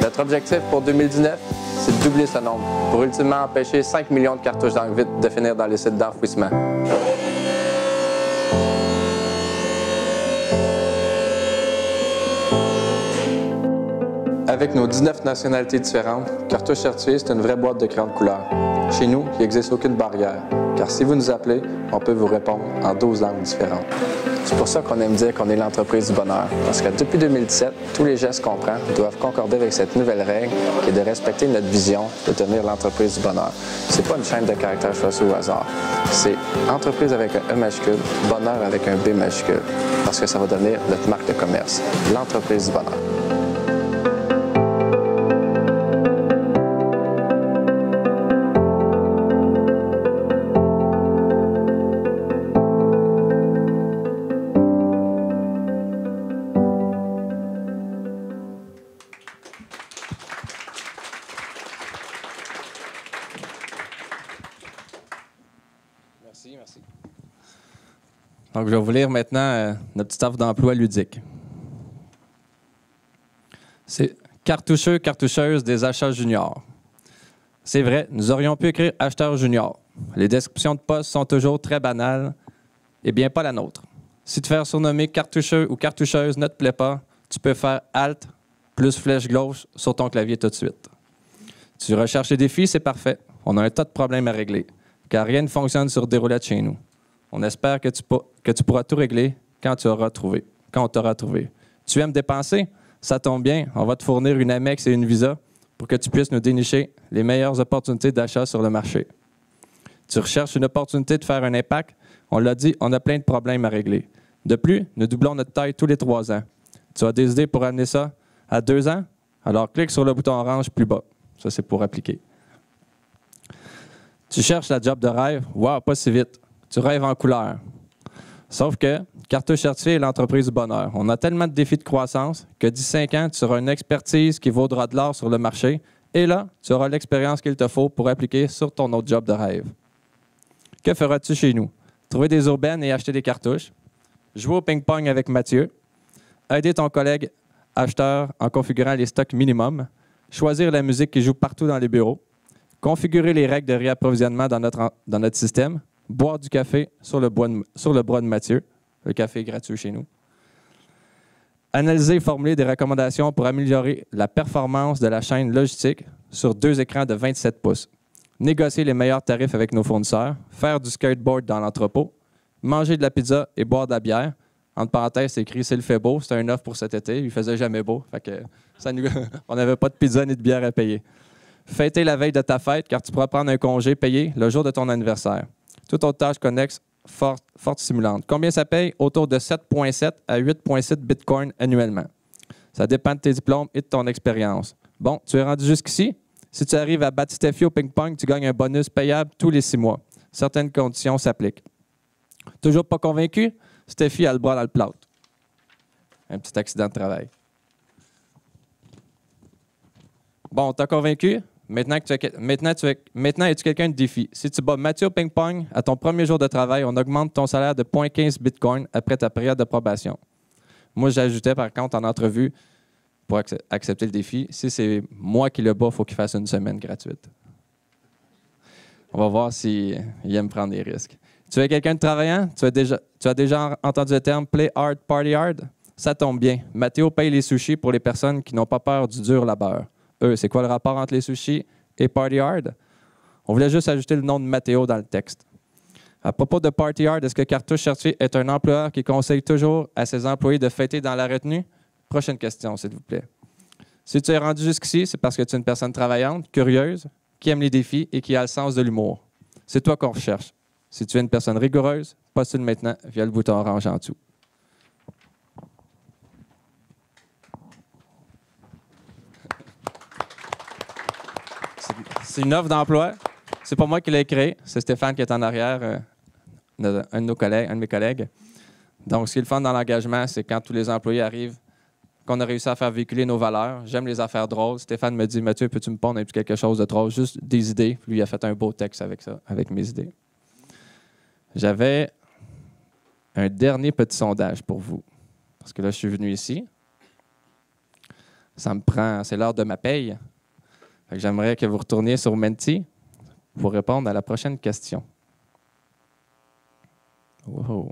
Notre objectif pour 2019, c'est de doubler ce nombre pour ultimement empêcher 5 millions de cartouches d'encre vide de finir dans les sites d'enfouissement. Avec nos 19 nationalités différentes, Cartouche Certifiée, c'est une vraie boîte de crayons de couleur. Chez nous, il n'existe aucune barrière, car si vous nous appelez, on peut vous répondre en 12 langues différentes. C'est pour ça qu'on aime dire qu'on est l'entreprise du bonheur, parce que depuis 2017, tous les gestes qu'on prend doivent concorder avec cette nouvelle règle qui est de respecter notre vision de devenir l'entreprise du bonheur. C'est pas une chaîne de caractères choisis au hasard. C'est entreprise avec un E majuscule, bonheur avec un B majuscule, parce que ça va devenir notre marque de commerce, l'entreprise du bonheur. Merci. Donc, je vais vous lire maintenant notre petite offre d'emploi ludique. C'est cartoucheux, cartoucheuse des achats juniors. C'est vrai, nous aurions pu écrire acheteur junior. Les descriptions de poste sont toujours très banales, et bien pas la nôtre. Si te faire surnommer cartoucheux ou cartoucheuse ne te plaît pas, tu peux faire Alt plus flèche gauche sur ton clavier tout de suite. Tu recherches les défis, c'est parfait. On a un tas de problèmes à régler, car rien ne fonctionne sur déroulette chez nous. On espère que tu pourras tout régler quand on t'aura trouvé. Tu aimes dépenser? Ça tombe bien, on va te fournir une Amex et une Visa pour que tu puisses nous dénicher les meilleures opportunités d'achat sur le marché. Tu recherches une opportunité de faire un impact? On l'a dit, on a plein de problèmes à régler. De plus, nous doublons notre taille tous les 3 ans. Tu as des idées pour amener ça à 2 ans? Alors clique sur le bouton orange plus bas. Ça, c'est pour appliquer. Tu cherches la job de rêve? Wow, pas si vite. Tu rêves en couleur. Sauf que Cartouche Certifié est l'entreprise du bonheur. On a tellement de défis de croissance que d'ici 5 ans, tu auras une expertise qui vaudra de l'or sur le marché. Et là, tu auras l'expérience qu'il te faut pour appliquer sur ton autre job de rêve. Que feras-tu chez nous? Trouver des aubaines et acheter des cartouches. Jouer au ping-pong avec Mathieu. Aider ton collègue acheteur en configurant les stocks minimum. Choisir la musique qui joue partout dans les bureaux. Configurer les règles de réapprovisionnement dans notre système. Boire du café sur le bras de Mathieu. Le café est gratuit chez nous. Analyser et formuler des recommandations pour améliorer la performance de la chaîne logistique sur 2 écrans de 27 pouces. Négocier les meilleurs tarifs avec nos fournisseurs. Faire du skateboard dans l'entrepôt. Manger de la pizza et boire de la bière. Entre parenthèses, c'est écrit « S'il fait beau », c'était un offre pour cet été. Il faisait jamais beau. Fait que on n'avait pas de pizza ni de bière à payer. Fêter la veille de ta fête, car tu pourras prendre un congé payé le jour de ton anniversaire. Toute autre tâche connexe, forte stimulante. Combien ça paye? Autour de 7,7 à 8,7 bitcoins annuellement. Ça dépend de tes diplômes et de ton expérience. Bon, tu es rendu jusqu'ici? Si tu arrives à battre Steffi au ping-pong, tu gagnes un bonus payable tous les 6 mois. Certaines conditions s'appliquent. Toujours pas convaincu? Steffi a le bras dans le plâtre. Un petit accident de travail. Bon, t'as convaincu? Maintenant, es-tu quelqu'un de défi? Si tu bats Mathieu au ping-pong, à ton premier jour de travail, on augmente ton salaire de 0,15 bitcoin après ta période de probation. Moi, j'ajoutais par contre en entrevue, pour accepter le défi, si c'est moi qui le bats, il faut qu'il fasse une semaine gratuite. On va voir s'il aime prendre des risques. Tu es quelqu'un de travaillant? Tu as déjà entendu le terme « play hard, party hard ». Ça tombe bien. Mathéo paye les sushis pour les personnes qui n'ont pas peur du dur labeur. C'est quoi le rapport entre les sushis et Party Hard? On voulait juste ajouter le nom de Mathéo dans le texte. À propos de Party Hard, est-ce que Cartouche Certifié est un employeur qui conseille toujours à ses employés de fêter dans la retenue? Prochaine question, s'il vous plaît. Si tu es rendu jusqu'ici, c'est parce que tu es une personne travaillante, curieuse, qui aime les défis et qui a le sens de l'humour. C'est toi qu'on recherche. Si tu es une personne rigoureuse, postule maintenant via le bouton orange en dessous. C'est une offre d'emploi. C'est pas moi qui l'ai créée. C'est Stéphane qui est en arrière, un de mes collègues. Donc, ce qui est le fun dans l'engagement, c'est quand tous les employés arrivent, qu'on a réussi à faire véhiculer nos valeurs. J'aime les affaires drôles. Stéphane me dit « Mathieu, peux-tu me pondre un petit quelque chose de drôle? » Juste des idées. Lui, il a fait un beau texte avec ça, avec mes idées. J'avais un dernier petit sondage pour vous. Parce que là, je suis venu ici. C'est l'heure de ma paye. J'aimerais que vous retourniez sur Menti pour répondre à la prochaine question. Wow.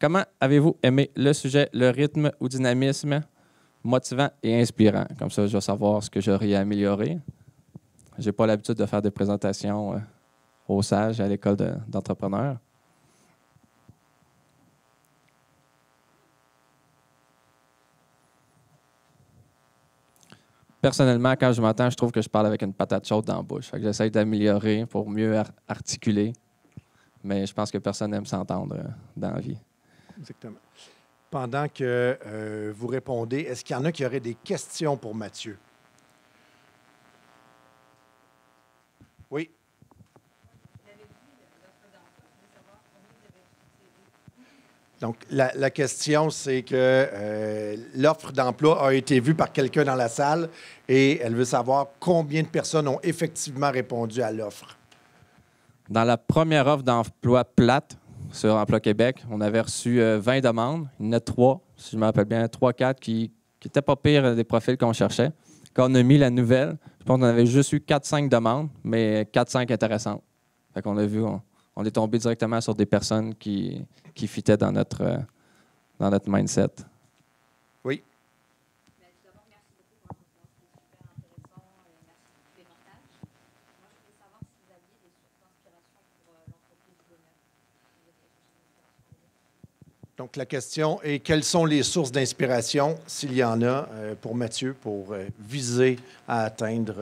Comment avez-vous aimé le sujet, le rythme ou dynamisme motivant et inspirant? Comme ça, je vais savoir ce que j'aurais à améliorer. Je n'ai pas l'habitude de faire des présentations au SAGE à l'école d'entrepreneurs. Personnellement, quand je m'entends, je trouve que je parle avec une patate chaude dans la bouche. J'essaie d'améliorer pour mieux articuler. Mais je pense que personne n'aime s'entendre dans la vie. Exactement. Pendant que vous répondez, est-ce qu'il y en a qui auraient des questions pour Mathieu? Oui. Donc, la question, c'est que l'offre d'emploi a été vue par quelqu'un dans la salle et elle veut savoir combien de personnes ont effectivement répondu à l'offre. Dans la première offre d'emploi plate sur Emploi Québec, on avait reçu 20 demandes. Il y en a 3, si je me rappelle bien, 3-4 qui n'étaient pas pires des profils qu'on cherchait. Quand on a mis la nouvelle, je pense qu'on avait juste eu 4-5 demandes, mais 4-5 intéressantes. Fait qu'on a vu, on est tombé directement sur des personnes qui fitaient dans notre mindset. Oui. Tout d'abord, merci beaucoup pour la conférence, c'était super intéressant. Merci pour tous les partages. Moi, je voulais savoir si vous aviez des sources d'inspiration pour l'entreprise du bonheur. Vous avez des sources d'inspiration. Donc, la question est quelles sont les sources d'inspiration, s'il y en a, pour Mathieu, pour viser à atteindre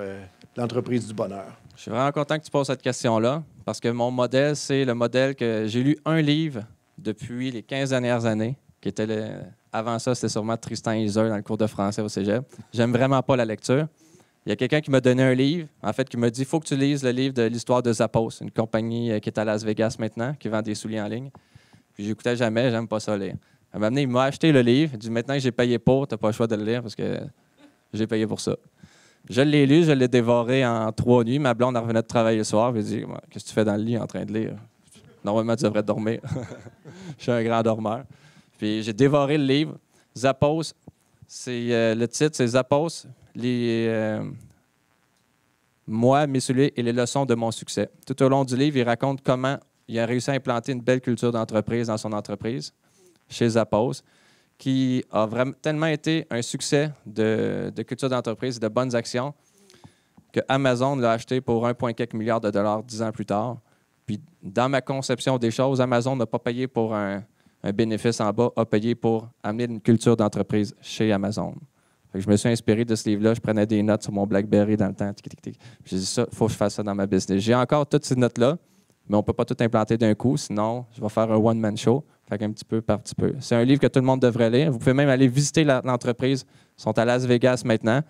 l'entreprise du bonheur? Je suis vraiment content que tu poses cette question-là, parce que mon modèle, c'est le modèle que j'ai lu un livre depuis les 15 dernières années, qui était avant ça, c'était sûrement Tristan Iser dans le cours de français au cégep. J'aime vraiment pas la lecture. Il y a quelqu'un qui m'a donné un livre, en fait, qui m'a dit il faut que tu lises le livre de l'histoire de Zappos, une compagnie qui est à Las Vegas maintenant, qui vend des souliers en ligne. Puis j'écoutais jamais, j'aime pas ça lire. À un moment donné, il m'a acheté le livre, il dit maintenant que j'ai payé pour, tu n'as pas le choix de le lire parce que j'ai payé pour ça. Je l'ai lu, je l'ai dévoré en 3 nuits. Ma blonde revenait de travailler le soir. Elle dit qu'est-ce que tu fais dans le lit en train de lire? Normalement, tu devrais dormir. Je suis un grand dormeur. Puis j'ai dévoré le livre. Zappos, le titre, c'est Zappos, moi, mes souliers et les leçons de mon succès. Tout au long du livre, il raconte comment il a réussi à implanter une belle culture d'entreprise dans son entreprise, chez Zappos, qui a vraiment tellement été un succès de culture d'entreprise et de bonnes actions que Amazon l'a acheté pour 1,4 milliard de dollars 10 ans plus tard. Puis, dans ma conception des choses, Amazon n'a pas payé pour un bénéfice en bas, a payé pour amener une culture d'entreprise chez Amazon. Fait que je me suis inspiré de ce livre-là. Je prenais des notes sur mon BlackBerry dans le temps. J'ai dit ça, il faut que je fasse ça dans ma business. J'ai encore toutes ces notes-là, mais on ne peut pas tout implanter d'un coup, sinon je vais faire un one-man show. Fait qu'un petit peu par petit peu. C'est un livre que tout le monde devrait lire. Vous pouvez même aller visiter l'entreprise. Ils sont à Las Vegas maintenant.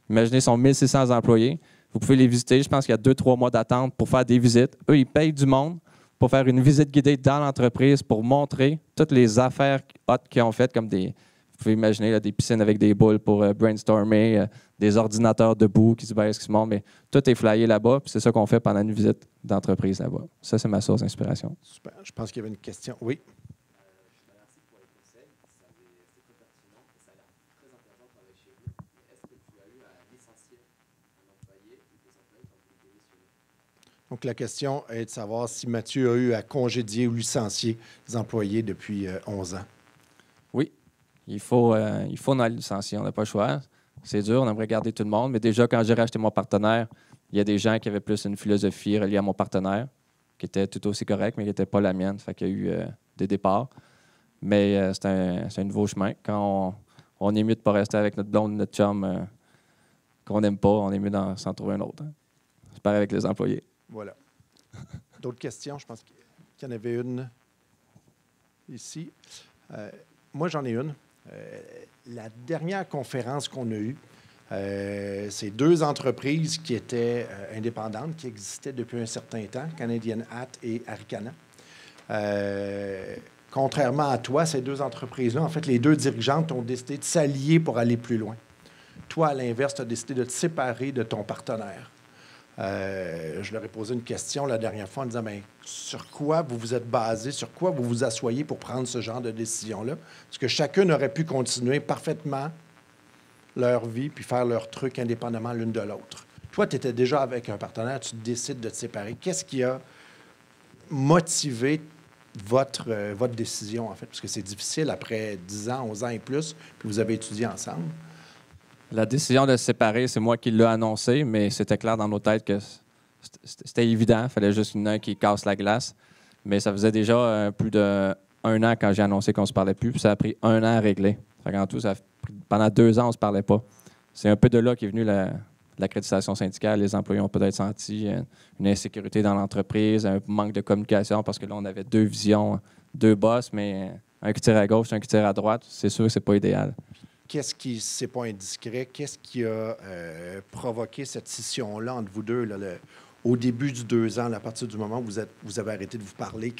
Imaginez, ils sont 1600 employés. Vous pouvez les visiter. Je pense qu'il y a 2-3 mois d'attente pour faire des visites. Eux, ils payent du monde pour faire une visite guidée dans l'entreprise pour montrer toutes les affaires hot qu'ils ont faites, comme des... Vous pouvez imaginer là, des piscines avec des boules pour brainstormer, des ordinateurs debout qui se baissent, qui se montent, mais tout est flyé là-bas, puis c'est ça qu'on fait pendant une visite d'entreprise là-bas. Ça, c'est ma source d'inspiration. Super. Je pense qu'il y avait une question. Oui. Merci pour les conseils. C'est très pertinent et ça a l'air très intéressant de travailler chez vous. Mais est-ce que tu as eu à licencier un employé ou des employés qui ont voulu démissionner? Donc, la question est de savoir si Mathieu a eu à congédier ou licencier des employés depuis 11 ans. Oui. Il faut en licencier. On n'a pas le choix. C'est dur, on aimerait garder tout le monde. Mais déjà, quand j'ai racheté mon partenaire, il y a des gens qui avaient plus une philosophie reliée à mon partenaire, qui était tout aussi correcte, mais qui n'était pas la mienne. Fait qu'il y a eu des départs. Mais c'est un nouveau chemin. Quand on est mieux de ne pas rester avec notre blonde, notre chum qu'on n'aime pas, on est mieux s'en trouver un autre. Hein. C'est pareil avec les employés. Voilà. D'autres questions? Je pense qu'il y en avait une ici. Moi, j'en ai une. La dernière conférence qu'on a eue, c'est 2 entreprises qui étaient indépendantes, qui existaient depuis un certain temps, Canadian Hat et Aricana. Contrairement à toi, ces 2 entreprises-là, en fait, les 2 dirigeantes ont décidé de s'allier pour aller plus loin. Toi, à l'inverse, tu as décidé de te séparer de ton partenaire. Je leur ai posé une question la dernière fois en disant sur quoi vous vous êtes basé, sur quoi vous vous asseyez pour prendre ce genre de décision-là? Parce que chacun aurait pu continuer parfaitement leur vie puis faire leur truc indépendamment l'une de l'autre. Toi, tu étais déjà avec un partenaire, tu décides de te séparer. Qu'est-ce qui a motivé votre décision, en fait? Parce que c'est difficile après 10 ans, 11 ans et plus, puis vous avez étudié ensemble. La décision de se séparer, c'est moi qui l'ai annoncé, mais c'était clair dans nos têtes que c'était évident. Il fallait juste un qui casse la glace. Mais ça faisait déjà plus d'1 an quand j'ai annoncé qu'on ne se parlait plus. Puis ça a pris 1 an à régler. En tout, pendant 2 ans, on ne se parlait pas. C'est un peu de là qu'est venue l'accréditation syndicale. Les employés ont peut-être senti une insécurité dans l'entreprise, un manque de communication parce que là, on avait 2 visions, 2 boss, mais un qui tire à gauche, un qui tire à droite. C'est sûr que ce n'est pas idéal. Qu'est-ce qui, si ce n'est pas indiscret, qu'est-ce qui a provoqué cette scission-là entre vous deux, là, au début du 2 ans, là, à partir du moment où vous avez arrêté de vous parler?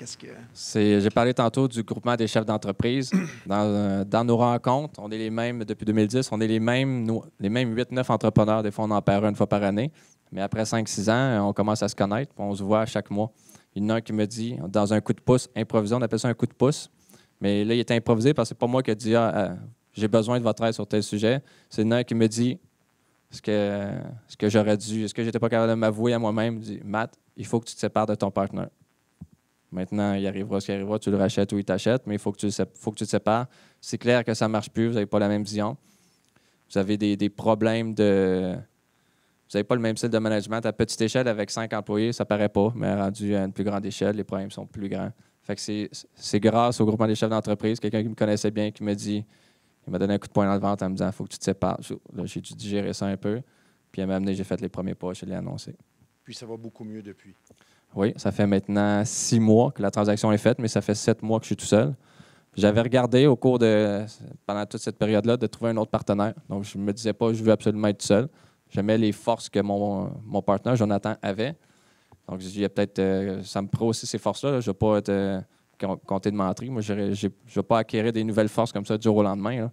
J'ai parlé tantôt du groupement des chefs d'entreprise. Dans nos rencontres, on est les mêmes depuis 2010. On est les mêmes 8-9 entrepreneurs. Des fois, on en perd une fois par année. Mais après 5-6 ans, on commence à se connaître. On se voit chaque mois. Il y en a un qui me dit, dans un coup de pouce improvisé, on appelle ça un coup de pouce. Mais là, il est improvisé parce que c'est pas moi qui ai dit j'ai besoin de votre aide sur tel sujet. C'est un qui me dit ce que j'aurais dû, ce que j'étais pas capable de m'avouer à moi-même. Dit, Matt, il faut que tu te sépares de ton partenaire. Maintenant, il arrivera ce qui arrivera, tu le rachètes ou il t'achète, mais il faut que tu te sépares. C'est clair que ça ne marche plus, vous n'avez pas la même vision. Vous avez des problèmes de... Vous n'avez pas le même style de management. À petite échelle, avec 5 employés, ça ne paraît pas, mais rendu à une plus grande échelle, les problèmes sont plus grands. Fait que c'est grâce au groupement des chefs d'entreprise, quelqu'un qui me connaissait bien, qui m'a dit, il m'a donné un coup de poing dans le ventre en me disant, il faut que tu te sépares. Là, j'ai dû digérer ça un peu. Puis elle m'a amené, j'ai fait les premiers pas, je l'ai annoncé. Puis ça va beaucoup mieux depuis. Oui, ça fait maintenant 6 mois que la transaction est faite, mais ça fait 7 mois que je suis tout seul. J'avais regardé au cours pendant toute cette période-là, de trouver un autre partenaire. Donc, je ne me disais pas, je veux absolument être seul. J'aimais les forces que mon partenaire, Jonathan, avait. Donc, je disais peut-être, ça me prend aussi ces forces-là. Là. Je ne vais pas être compter de mentir. Moi, je ne vais pas acquérir des nouvelles forces comme ça du jour au lendemain. Là.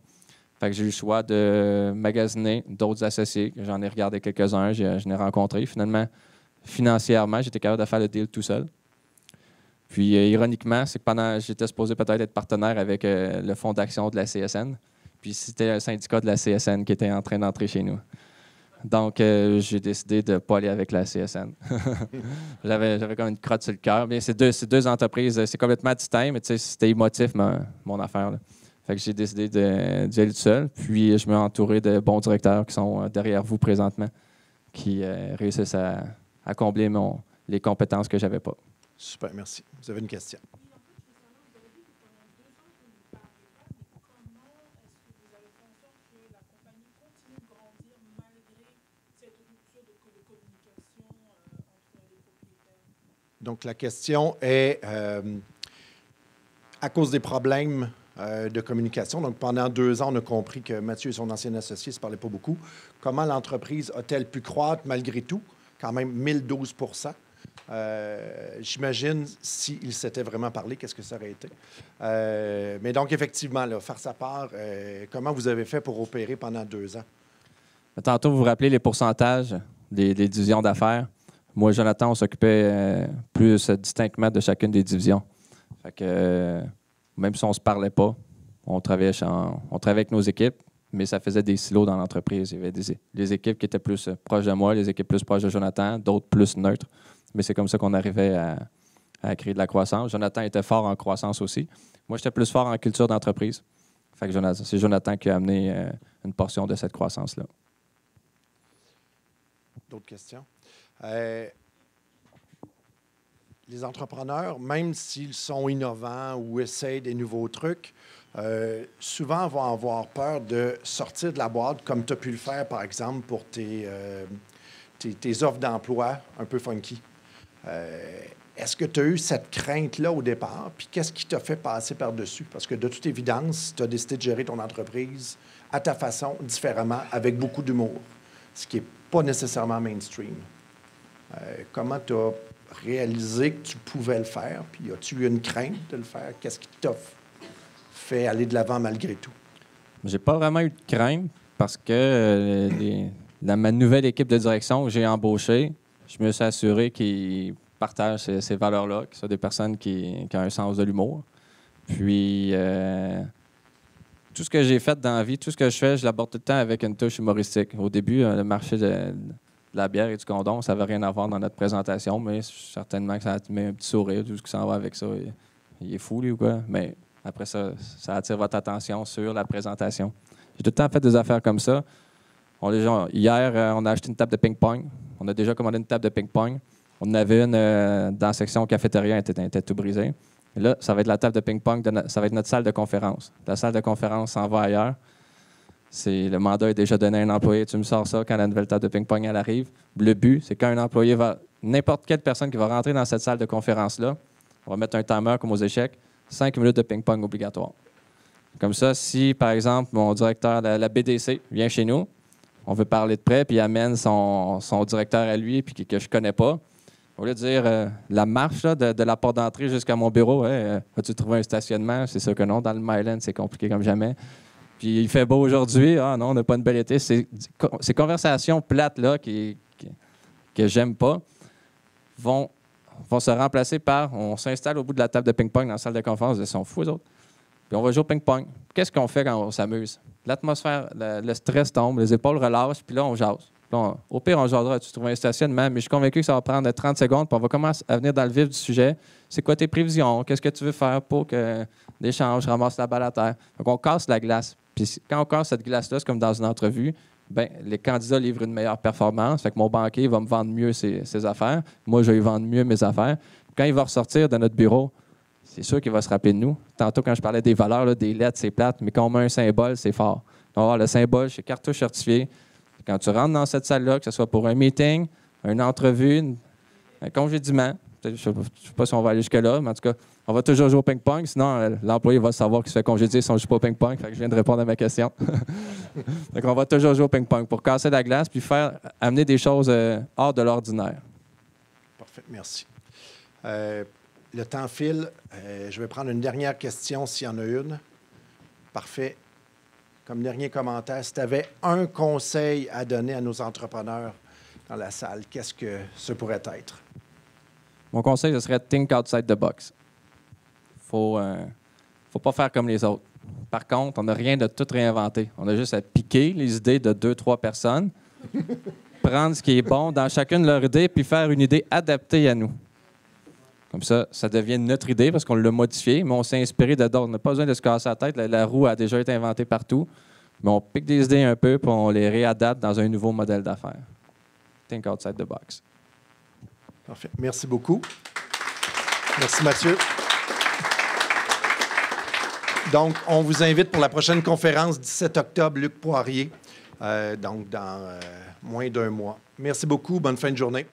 Fait que j'ai eu le choix de magasiner d'autres associés. J'en ai regardé quelques-uns, je l'ai rencontré. Finalement, financièrement, j'étais capable de faire le deal tout seul. Puis, ironiquement, c'est que j'étais supposé peut-être être partenaire avec le fonds d'action de la CSN. Puis, c'était un syndicat de la CSN qui était en train d'entrer chez nous. Donc, j'ai décidé de ne pas aller avec la CSN. J'avais comme une crotte sur le cœur. Bien, c'est deux entreprises, c'est complètement distinct, mais c'était émotif, mon affaire. Là. Fait que j'ai décidé d'y aller tout seul. Puis, je me suis entouré de bons directeurs qui sont derrière vous présentement, qui réussissent à combler les compétences que je n'avais pas. Super, merci. Vous avez une question? Donc, la question est, à cause des problèmes de communication, donc pendant 2 ans, on a compris que Mathieu et son ancien associé ne se parlaient pas beaucoup. Comment l'entreprise a-t-elle pu croître malgré tout? Quand même 1012 %. J'imagine, s'ils s'étaient vraiment parlé, qu'est-ce que ça aurait été? Mais donc, effectivement, là, faire sa part, comment vous avez fait pour opérer pendant 2 ans? Tantôt, vous vous rappelez les pourcentages des divisions d'affaires. Moi, Jonathan, on s'occupait plus distinctement de chacune des divisions. Fait que, même si on ne se parlait pas, on travaillait avec nos équipes, mais ça faisait des silos dans l'entreprise. Il y avait des équipes qui étaient plus proches de moi, les équipes plus proches de Jonathan, d'autres plus neutres. Mais c'est comme ça qu'on arrivait à créer de la croissance. Jonathan était fort en croissance aussi. Moi, j'étais plus fort en culture d'entreprise. Fait que c'est Jonathan qui a amené une portion de cette croissance-là. D'autres questions? Les entrepreneurs, même s'ils sont innovants ou essayent des nouveaux trucs, souvent vont avoir peur de sortir de la boîte, comme tu as pu le faire, par exemple, pour tes offres d'emploi un peu funky. Est-ce que tu as eu cette crainte-là au départ? Puis qu'est-ce qui t'a fait passer par-dessus? Parce que de toute évidence, tu as décidé de gérer ton entreprise à ta façon, différemment, avec beaucoup d'humour, ce qui n'est pas nécessairement mainstream. Comment tu as réalisé que tu pouvais le faire? Puis as-tu eu une crainte de le faire? Qu'est-ce qui t'a fait aller de l'avant malgré tout? J'ai pas vraiment eu de crainte parce que dans ma nouvelle équipe de direction que j'ai embauchée, je me suis assuré qu'ils partagent ces valeurs-là, qu'ils soient des personnes qui ont un sens de l'humour. Puis, tout ce que j'ai fait dans la vie, tout ce que je fais, je l'aborde tout le temps avec une touche humoristique. Au début, le marché de la bière et du condom, ça n'avait rien à voir dans notre présentation, mais certainement que ça met un petit sourire, tout ce qui s'en va avec ça. Il est fou, lui, ou quoi? Mais après ça, ça attire votre attention sur la présentation. J'ai tout le temps fait des affaires comme ça. Hier, on a acheté une table de ping-pong. On a déjà commandé une table de ping-pong. On en avait une dans la section cafétéria, elle était tout brisée. Et là, ça va être la table de ping-pong, ça va être notre salle de conférence. La salle de conférence s'en va ailleurs. Le mandat est déjà donné à un employé. Tu me sors ça quand la nouvelle table de ping-pong elle arrive. Le but, c'est qu'un employé n'importe quelle personne qui va rentrer dans cette salle de conférence-là, on va mettre un timer comme aux échecs, 5 minutes de ping-pong obligatoire. Comme ça, si, par exemple, mon directeur de la BDC vient chez nous, on veut parler de près, puis il amène son directeur à lui, puis que je ne connais pas, au lieu de dire la marche là, de la porte d'entrée jusqu'à mon bureau, as-tu trouvé un stationnement? C'est sûr que non. Dans le Myland, c'est compliqué comme jamais. Puis il fait beau aujourd'hui. Ah non, on n'a pas une belle été. Ces conversations plates-là que j'aime pas vont se remplacer par on s'installe au bout de la table de ping-pong dans la salle de conférence. Ils sont fous, eux autres. Puis on va jouer au ping-pong. Qu'est-ce qu'on fait quand on s'amuse? L'atmosphère, le stress tombe, les épaules relâchent, puis là, on jase. Là, au pire, on jasera, tu trouves un stationnement, mais je suis convaincu que ça va prendre 30 secondes, puis on va commencer à venir dans le vif du sujet. C'est quoi tes prévisions? Qu'est-ce que tu veux faire pour que l'échange ramasse la balle à terre? Donc, on casse la glace. Puis quand on casse cette glace-là, c'est comme dans une entrevue, bien, les candidats livrent une meilleure performance. Fait que mon banquier va me vendre mieux ses affaires. Moi, je vais lui vendre mieux mes affaires. Quand il va ressortir de notre bureau, c'est sûr qu'il va se rappeler de nous. Tantôt, quand je parlais des valeurs, là, des lettres, c'est plate, mais quand on met un symbole, c'est fort. On va voir le symbole chez Cartouche Certifié. Quand tu rentres dans cette salle-là, que ce soit pour un meeting, une entrevue, un congédiement, je ne sais pas si on va aller jusque-là, mais en tout cas, on va toujours jouer au ping-pong. Sinon, l'employé va savoir qu'il se fait congédier si on ne joue pas au ping-pong. Fait que je viens de répondre à ma question. Donc, on va toujours jouer au ping-pong pour casser la glace puis amener des choses hors de l'ordinaire. Parfait, merci. Le temps file. Je vais prendre une dernière question s'il y en a une. Parfait. Comme dernier commentaire, si tu avais un conseil à donner à nos entrepreneurs dans la salle, qu'est-ce que ce pourrait être? Mon conseil, ce serait think outside the box. Faut pas faire comme les autres. Par contre, on n'a rien de tout réinventé. On a juste à piquer les idées de 2-3 personnes, prendre ce qui est bon dans chacune de leurs idées, puis faire une idée adaptée à nous. Comme ça devient notre idée parce qu'on l'a modifiée, mais on s'est inspiré de d'autres. On n'a pas besoin de se casser la tête. La roue a déjà été inventée partout. Mais on pique des idées un peu, puis on les réadapte dans un nouveau modèle d'affaires. Think outside the box. Parfait. Merci beaucoup. Merci, Mathieu. Donc, on vous invite pour la prochaine conférence, 17 octobre, Luc Poirier, donc dans moins d'un mois. Merci beaucoup. Bonne fin de journée.